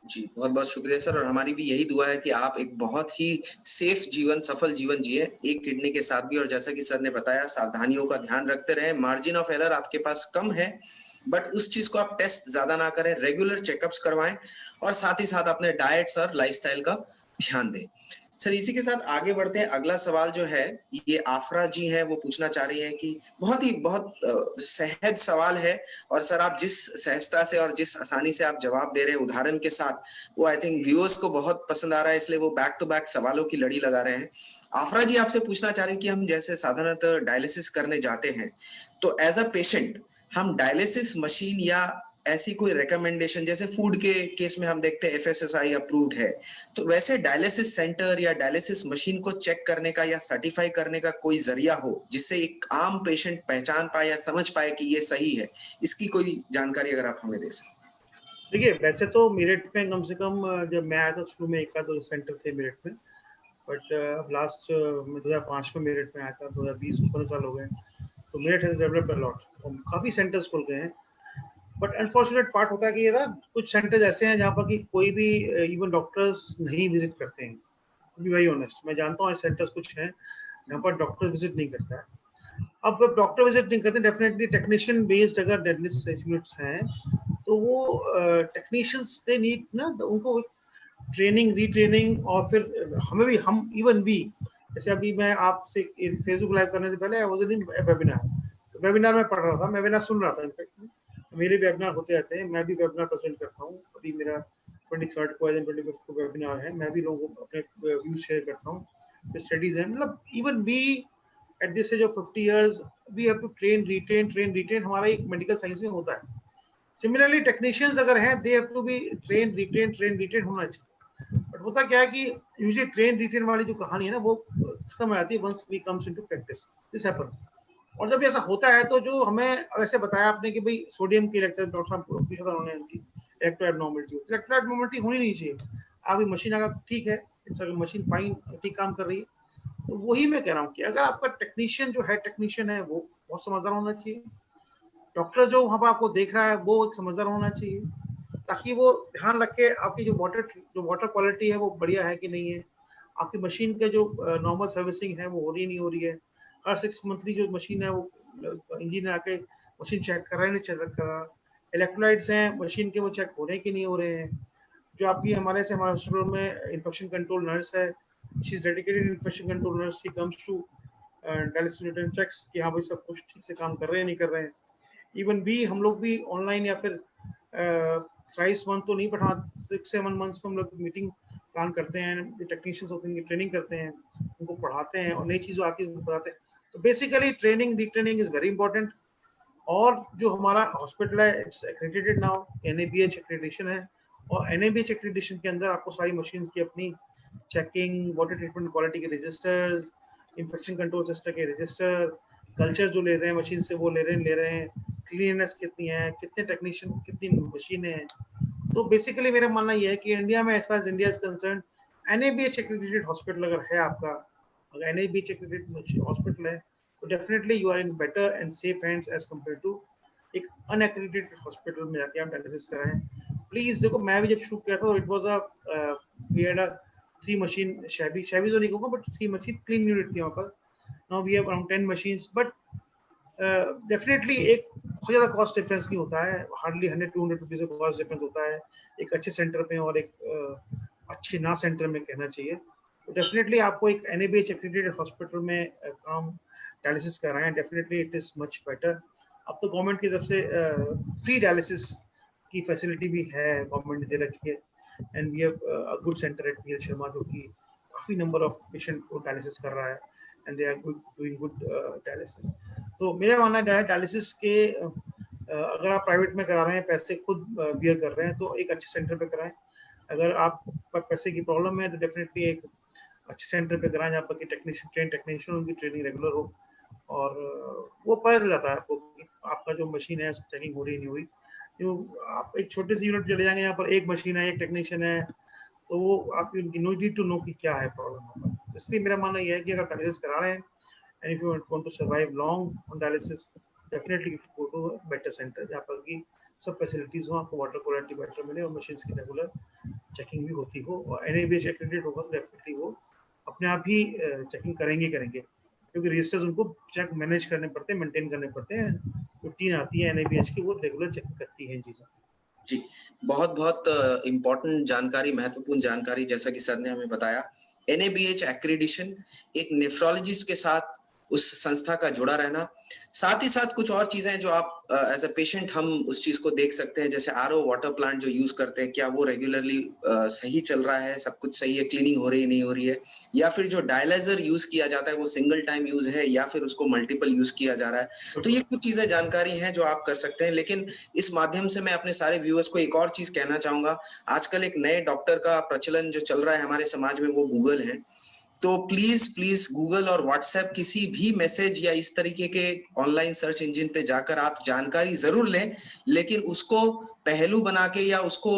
जी, बहुत-बहुत शुक्रिया सर, और हमारी भी यही दुआ है कि आप एक बहुत ही सेफ जीवन, सफल जीवन जिएँ, एक किडनी के साथ भी, और जैसा कि सर ने बताया सावधानियों का ध्यान रखते रहें, मार्जिन ऑफ एरर आपके पास कम है, बट उस चीज़ को आप टेस्ट ज़्यादा ना करें, रेगुलर चेकअप्स करवाएँ और साथ ही साथ अपने डाइट्स और लाइफ़स्टाइल का ध्यान दें। सर इसी के साथ आगे बढ़ते हैं, अगला सवाल जो है, ये आफरा जी हैं, वो पूछना चाह रही हैं कि बहुत सहज सवाल है, और सर आप जिस सहजता से और जिस आसानी से आप जवाब दे रहे हैं उदाहरण के साथ, वो आई थिंक व्यूअर्स को बहुत पसंद आ रहा है, इसलिए वो बैक टू बैक सवालों की लड़ी लगा रहे हैं। आफरा जी आपसे पूछना चाह रही हैं कि हम जैसे साधारणतः डायलिसिस करने जाते हैं, तो एज़ अ पेशेंट हम डायलिसिस मशीन या ऐसी कोई रिकमेंडेशन, जैसे फूड के केस में हम देखते हैं एफएसएसआई अप्रूव्ड है, तो वैसे डायलिसिस सेंटर या डायलिसिस मशीन को चेक करने का या सर्टिफाई करने का कोई जरिया हो, जिससे एक आम पेशेंट पहचान पाए या समझ पाए कि ये सही है, इसकी कोई जानकारी अगर आप हमें दे सकें? देखिए, वैसे तो मेरठ में कम से कम जब मैं आया था शुरू में 1 आध 2 सेंटर थे मेरठ में, बट अब लास्ट मैं 2005 में मेरठ में आया था, 2020 को 15 साल हो गए। तो Meerut has developed a lot और काफ़ी सेंटर्स खुल गए हैं। बट अनफॉर्चुनेट पार्ट होता है कि ये ना कुछ सेंटर्स ऐसे हैं जहाँ पर कि कोई भी इवन डॉक्टर्स नहीं विज़िट करते हैं। टू बी वेरी ऑनेस्ट, मैं जानता हूँ ऐसे सेंटर्स कुछ हैं, जहाँ पर डॉक्टर विज़िट नहीं करता है। अब जब डॉक्टर विज़िट नहीं करते, डेफिनिटली टेक्नीशियन बेस्ड अगर डायलिसिस यूनिट्स हैं, तो वो टेक्नीशियंस दे नीड ना उनको ट्रेनिंग, रीट्रेनिंग, और फिर हमें भी, हम इवन वी, जैसे अभी मैं आपसे फेसबुक लाइव करने से पहले आई वाज इन वेबिनार, तो वेबिनार में पढ़ रहा था, मैं वेबिनार सुन रहा था। इनफैक्ट मेरे वेबिनार होते रहते हैं, मैं भी वेबिनार प्रेजेंट करता हूँ। अभी मेरा 23rd को एंड 25th को वेबिनार है, मैं भी लोगों को अपने व्यूज शेयर करता हूँ, स्टडीज हैं। मतलब even we at this age of 50 years we have to train retain, हमारा एक मेडिकल साइंस में होता है। सिमिलरली टेक्नीशियंस अगर हैं, they have to be train retain होना चाहिए। बट होता क्या है कि यूजुअली ट्रेन रिटेन वाली जो कहानी है ना, वो खत्म हो जाती है once we comes into practice, this happens. और जब ऐसा होता है तो जो हमें वैसे बताया आपने कि भाई सोडियम की इलेक्ट्रो, डॉक्टर साहब पूछा था उन्होंने उनकी इलेक्ट्रो एबनॉर्मलिटी होनी नहीं चाहिए। आपकी मशीन अगर ठीक है, मशीन फाइन ठीक काम कर रही है, तो वही मैं कह रहा हूँ कि अगर आपका टेक्नीशियन जो है, टेक्नीशियन है, वो बहुत समझदार होना चाहिए। डॉक्टर जो वहाँ पर आपको देख रहा है, वो एक समझदार होना चाहिए, ताकि वो ध्यान रखे आपकी जो वाटर क्वालिटी है वो बढ़िया है कि नहीं है, आपकी मशीन के जो नॉर्मल सर्विसिंग है वो हो रही नहीं हो रही है। हर 6 मंथली जो मशीन है वो इंजीनियर आके मशीन चेक कर रहा है, नहीं चेक कर रहा। इलेक्ट्रोलाइट्स हैं मशीन के, वो चेक हो रहे हैं कि नहीं हो रहे हैं। जो आपकी हमारे हॉस्पिटल में इन्फेक्शन कंट्रोल नर्स है, she is dedicated infection control nurse, she comes to dialysis checks कि हाँ भाई सब कुछ ठीक से काम कर रहे हैं नहीं कर रहे हैं। इवन भी हम लोग भी ऑनलाइन या फिर थ्राइस मंथ तो नहीं, बट हाँ 6-7 मंथ्स में हम लोग मीटिंग प्लान करते हैं, जो टेक्नीशियंस होते हैं उनकी ट्रेनिंग करते हैं, उनको पढ़ाते हैं और नई चीज़ आती है उनको बताते हैं। तो basically training retraining is very important. और जो हमारा हॉस्पिटल है, it's accredited now, NABH accreditation है, और एनएबीएच एक्रेडिटेशन के अंदर आपको सारी मशीन्स की अपनी चेकिंग, वाटर ट्रीटमेंट क्वालिटी के रजिस्टर्स, इन्फेक्शन कंट्रोल सिस्टम के रजिस्टर, कल्चर जो ले रहे हैं मशीन से वो ले रहे हैं, क्लीननेस कितनी है, कितने टेक्नीशियन, कितनी मशीनें हैं। तो बेसिकली मेरा मानना यह है कि इंडिया में, as far as India is concern, NABH accredited hospital अगर है आपका, अगर एनएबीएच एक्रेडिटेड हॉस्पिटल है, तो definitely you are in better and safe hands as compare to एक अनएक्रेडिटेड हॉस्पिटल में जाके आप डायलिसिस कराएं। प्लीज देखो, मैं भी जब शुरू किया था तो it was a we had a 3 machine, shabby तो नहीं कहूंगा, बट 3 मशीन क्लीन यूनिट थी वहां पर। Now we have around 10 machines, but definitely एक बहुत ज़्यादा कॉस्ट डिफरेंस नहीं होता है, हार्डली 100-200 रुपीज़ का कॉस्ट डिफरेंस होता है एक अच्छे सेंटर में और एक अच्छे ना सेंटर में, कहना चाहिए। तो डेफिनेटली आपको एक एनएबीएच एक्रेडिटेड हॉस्पिटल में काम डायलिसिस कराएं, definitely it is much better. अब तो गवर्नमेंट की तरफ से फ्री डायलिसिस की फैसिलिटी भी है, गवर्नमेंट ने दे रखी है, and we have a good centre at P H Sharma, जो कि काफ़ी नंबर ऑफ पेशेंट को डायलिसिस कर रहा है, and they are doing good dialysis. तो मेरा मानना है डायलिसिस के अगर आप प्राइवेट में करा रहे हैं, पैसे खुद बियर कर रहे हैं, तो एक अच्छे सेंटर पे कराएं। अगर आप पैसे की प्रॉब्लम है तो डेफिनेटली एक अच्छे सेंटर पे कराएं, जहाँ पर कि टेक्नीशियन उनकी ट्रेनिंग रेगुलर हो, और वो पता चल जाता है आपको कि आपका जो मशीन है चेकिंग हो रही नहीं हुई। जो आप एक छोटे से यूनिट चले जाएंगे, यहाँ पर एक मशीन है, एक टेक्नीशियन है, तो वो आपकी उनकी नीड टू नो कि क्या है प्रॉब्लम। तो इसलिए मेरा मानना यह है कि अगर डायलिसिस करा रहे हैं, and if you want to survive long on dialysis, definitely you should go to a better center, जहाँ पर कि सब फैसिलिटीज हो, आपको वाटर क्वालिटी बेटर मिले और मशीन की रेगुलर चेकिंग भी होती हो, और NABH एक्रेडिटेड होगा तो डेफिनेटली वो अपने आप ही चेकिंग करेंगे, क्योंकि रजिस्टर्स उनको चेक मैनेज करने पड़ते हैं, मेंटेन करने पड़ते हैं। जो टीम आती है NABH की, वो रेगुलर चेकिंग करती है इन चीज़ों। जी, बहुत-बहुत इम्पोर्टेंट जानकारी, महत्वपूर्ण जानकारी जैसा कि सर ने हमें बताया। NABH एक्रेडिशन एक नेफ्रोलॉजिस्ट के साथ उस संस्था का जुड़ा रहना, साथ ही साथ कुछ और चीज़ें जो आप एज़ अ पेशेंट हम उस चीज़ को देख सकते हैं, जैसे RO वाटर प्लांट जो यूज़ करते हैं, क्या वो रेगुलरली सही चल रहा है, सब कुछ सही है, क्लीनिंग हो रही है, नहीं हो रही है? या फिर जो डायलाइज़र यूज़ किया जाता है, वो सिंगल टाइम यूज़ है या फिर उसको मल्टीपल यूज़ किया जा रहा है? तो ये कुछ चीज़ें जानकारी हैं जो आप कर सकते हैं, लेकिन इस माध्यम से मैं अपने सारे व्यूअर्स को एक और चीज़ कहना चाहूँगा। आजकल एक नए डॉक्टर का प्रचलन जो चल रहा है हमारे समाज में, वो गूगल है। तो प्लीज़ गूगल और व्हाट्सएप किसी भी मैसेज या इस तरीके के ऑनलाइन सर्च इंजन पे जाकर आप जानकारी ज़रूर लें, लेकिन उसको पहलू बना के या उसको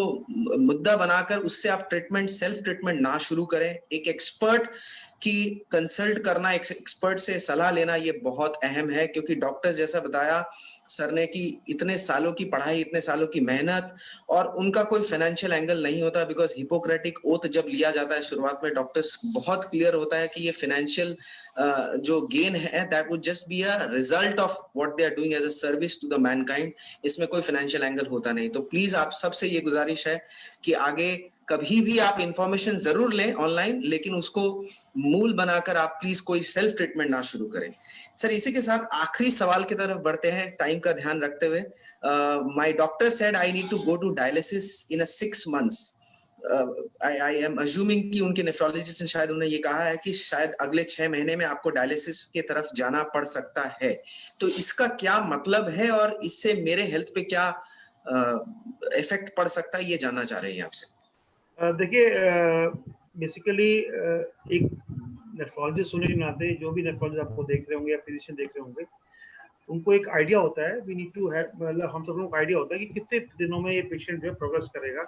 मुद्दा बनाकर उससे आप सेल्फ ट्रीटमेंट ना शुरू करें। एक एक्सपर्ट की कंसल्ट करना, एक एक्सपर्ट से सलाह लेना ये बहुत अहम है, क्योंकि डॉक्टर जैसा बताया सर ने कि इतने सालों की पढ़ाई, इतने सालों की मेहनत और उनका कोई फाइनेंशियल एंगल नहीं होता, बिकॉज़ हिपोक्रेटिक ओथ जब लिया जाता है शुरुआत में, डॉक्टर्स बहुत क्लियर होता है कि ये फाइनेंशियल जो गेन है that would just be a result of what they are doing as a service to the mankind. इसमें कोई फाइनेंशियल एंगल होता नहीं। तो प्लीज़ आप सबसे ये गुजारिश है कि आगे कभी भी आप इंफॉर्मेशन ज़रूर लें ऑनलाइन, लेकिन उसको मूल बनाकर आप प्लीज़ कोई सेल्फ ट्रीटमेंट ना शुरू करें। सर, इसी के साथ आखिरी सवाल की तरफ बढ़ते हैं, टाइम का ध्यान रखते हुए। My doctor said I need to go to dialysis in a 6 months. I am assuming कि उनके नेफ्रोलॉजिस्ट ने शायद उन्हें ये कहा है कि शायद अगले 6 महीने में आपको डायलिसिस की तरफ जाना पड़ सकता है। तो इसका क्या मतलब है और इससे मेरे हेल्थ पे क्या इफेक्ट पड़ सकता है, ये जानना चाह रहे हैं आपसे। देखिए, बेसिकली एक नेफ्रोलॉजिस्ट होने के नाते जो भी नेफ्रोलॉजिस्ट आपको देख रहे होंगे या फिजिशियन देख रहे होंगे, उनको एक आइडिया होता है, वी नीड टू हैव, मतलब हम सब लोगों को आइडिया होता है कि कितने दिनों में ये पेशेंट जो है प्रोग्रेस करेगा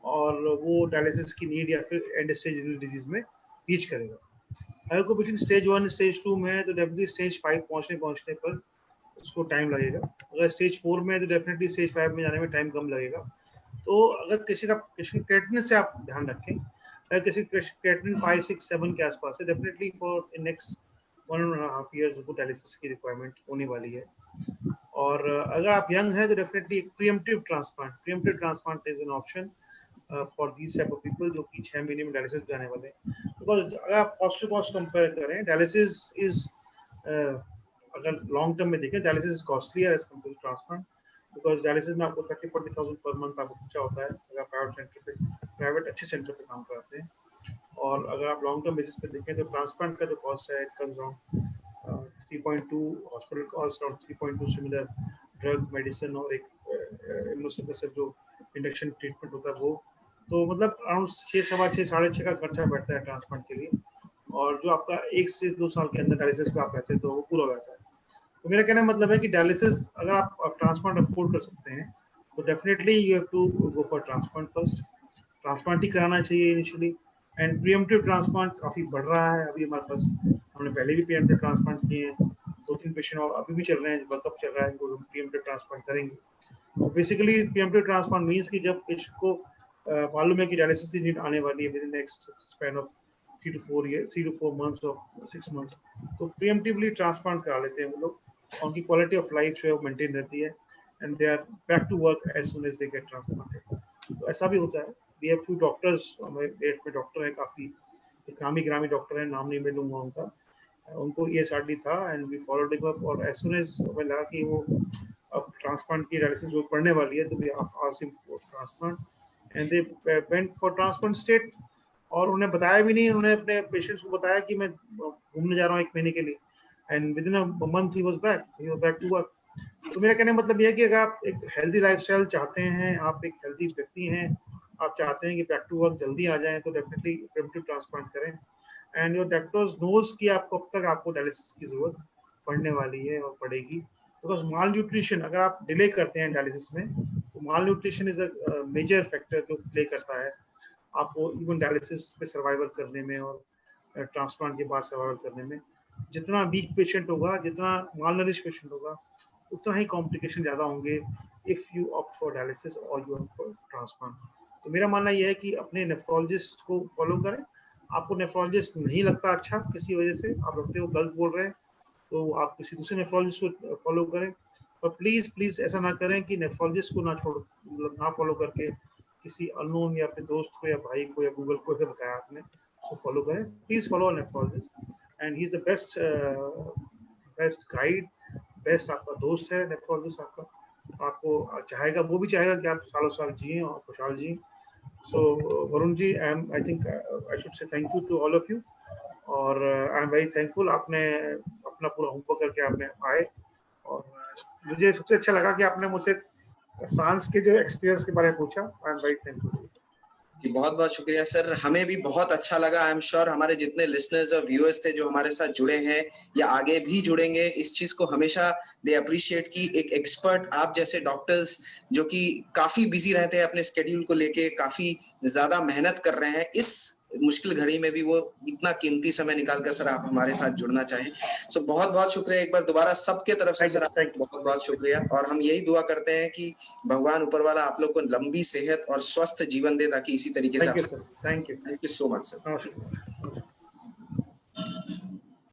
और वो डायलिसिस की नीड या फिर एंड स्टेज डिजीज में रीच करेगा। अगर कोई पेशेंट स्टेज 1 स्टेज 2 में है तो डेफिनेटली स्टेज 5 पहुंचने पर उसको टाइम लगेगा। अगर स्टेज 4 में है तो डेफिनेटली स्टेज 5 में जाने में टाइम कम लगेगा। तो अगर किसी क्रिएटिनिन से आप ध्यान रखें, अगर किसी क्रिएटिनिन 5, 6, 7 के आसपास है, डेफिनेटली फॉर नेक्स्ट 1.5 years उसको डायलिसिस की रिक्वायरमेंट होने वाली है। और अगर आप यंग हैं तो definitely pre-emptive transplant is an option for these type of people जो कि 6 महीने में डायलिसिस जाने वाले हैं। बिकॉज अगर आप कॉस्ट टू कॉस्ट कंपेयर करें, डायलिसिस इज अगर लॉन्ग टर्म में देखें, dialysis is costlier as compare to transplant, because dialysis में आपको 30-40,000 पर मंथ आपको खर्चा होता है अगर प्राइवेट अच्छे सेंटर पे काम कराते हैं। और अगर आप लॉन्ग टर्म बेसिस पे देखें तो ट्रांसप्लांट का जो कॉस्ट है, it comes around 3.2 hospital cost और 3.2 सिमिलर ड्रग मेडिसिन और एक इम्यूनोसप्रेसिव जो इंडक्शन ट्रीटमेंट होता है वो, तो मतलब अराउंड 6.6 का खर्चा बैठता है ट्रांसप्लांट के लिए। और जो आपका 1 से 2 साल के अंदर डायलिसिस पे आप रहते हैं तो वो पूरा हो जाता है। तो मेरा कहने का मतलब है कि डायलिसिस अगर आप ट्रांसप्लांट अफोर्ड कर सकते हैं तो definitely you have to go for transplant first. Transplant ही कराना चाहिए इनिशियली। एंड प्रीएम्प्टिव ट्रांसप्लांट काफी बढ़ रहा है अभी हमारे पास। हमने पहले भी प्रीएम्प्टिव ट्रांसप्लांट किए हैं, 2-3 पेशेंट और अभी भी चल रहे हैं, वर्कअप चल रहा है, इनको प्रीएम्प्टिव ट्रांसप्लांट करेंगे। तो बेसिकली प्रीएम्प्टिव ट्रांसप्लांट मींस कि जब पेशेंट को मालूम है कि डायलिसिस की नीड आने वाली है with in next span of 3 to 4 months or 6 months, तो प्रीएम्प्टिवली ट्रांसप्लांट करा लेते हैं वो लोग, उनकी क्वालिटी ऑफ लाइफ जो है वो मेंटेन रहती है and they are back to work as soon as they get transplanted. तो ऐसा भी होता है। वी हैव फ्यू डॉक्टर्स, हमारे पेट में डॉक्टर है काफी, एक नामी गिरामी डॉक्टर है, नाम नहीं मैं लूंगा उनका, उनको ESRD था and we followed it up. और एज सून एज हमें लगा कि वो अब ट्रांसप्लांट की डायलिसिस वो पड़ने वाली है तो we asked him for transplant and they went for transplant state. और उन्हें बताया भी नहीं, उन्होंने अपने पेशेंट्स को बताया कि मैं घूमने जा रहा हूँ 1 महीने के लिए, and within a month he was back to work. तो मेरा कहने का मतलब ये है कि अगर आप एक हेल्दी लाइफस्टाइल चाहते हैं, आप एक हेल्दी व्यक्ति हैं, आप चाहते हैं कि बैक टू वर्क जल्दी आ जाए, तो डेफिनेटली प्रिवेंटिव ट्रांसप्लांट करें। एंड योर डॉक्टर्स नोज कि आपको कब तक आपको डायलिसिस की जरूरत पड़ने वाली है और पड़ेगी। बिकॉज माल न्यूट्रिशन अगर आप डिले करते हैं डायलिसिस में, तो malnutrition is a major factor जो प्ले करता है आपको इवन डायलिसिस पे सर्वाइवल करने में और ट्रांसप्लांट के बाद सर्वाइवल करने में। जितना वीक पेशेंट होगा, जितना माल नरिश पेशेंट होगा, उतना ही कॉम्प्लिकेशन ज़्यादा होंगे if you opt for dialysis or you opt for transplant. तो मेरा मानना यह है कि अपने नेफ्रोलॉजिस्ट को फॉलो करें। आपको नेफ्रोलॉजिस्ट नहीं लगता अच्छा किसी वजह से, आप लगते हो गलत बोल रहे हैं, तो आप किसी दूसरे नेफ्रोलॉजिस्ट को फॉलो करें। और प्लीज ऐसा ना करें कि नेफ्रोलॉजिस्ट को ना फॉलो करके किसी अननोन या अपने दोस्त को या भाई को या गूगल को बताया आपने तो फॉलो करें। Please follow nephrologist and he is the best guide, best आपका दोस्त है नेफ्रोलॉजिस्ट आपका। आपको चाहेगा, वो भी चाहेगा कि आप सालों साल जिए और खुशहाल जिए। So Varun ji, I think I should say thank you to all of you, और आई एम वेरी थैंकफुल आपने अपना पूरा होमवर्क करके आपने आए। और मुझे सबसे अच्छा लगा कि आपने मुझसे फ्रांस के जो एक्सपीरियंस के बारे में पूछा। आई एम वेरी थैंकफुल जी, बहुत बहुत शुक्रिया सर, हमें भी बहुत अच्छा लगा। आई एम श्योर हमारे जितने लिसनर्स और व्यूअर्स थे जो हमारे साथ जुड़े हैं या आगे भी जुड़ेंगे, इस चीज को हमेशा दे अप्रिशिएट की एक एक्सपर्ट आप जैसे डॉक्टर्स जो कि काफी बिजी रहते हैं अपने स्केड्यूल को लेके, काफी ज्यादा मेहनत कर रहे हैं, इस मुश्किल घड़ी में भी वो इतना कीमती समय निकालकर सर आप हमारे साथ जुड़ना चाहें। सो बहुत बहुत शुक्रिया एक बार दोबारा सबके तरफ से सर, बहुत बहुत शुक्रिया। और हम यही दुआ करते हैं कि भगवान ऊपर वाला आप लोग को लंबी सेहत और स्वस्थ जीवन दे, ताकि इसी तरीके से thank you so much sir. Thank you so much sir.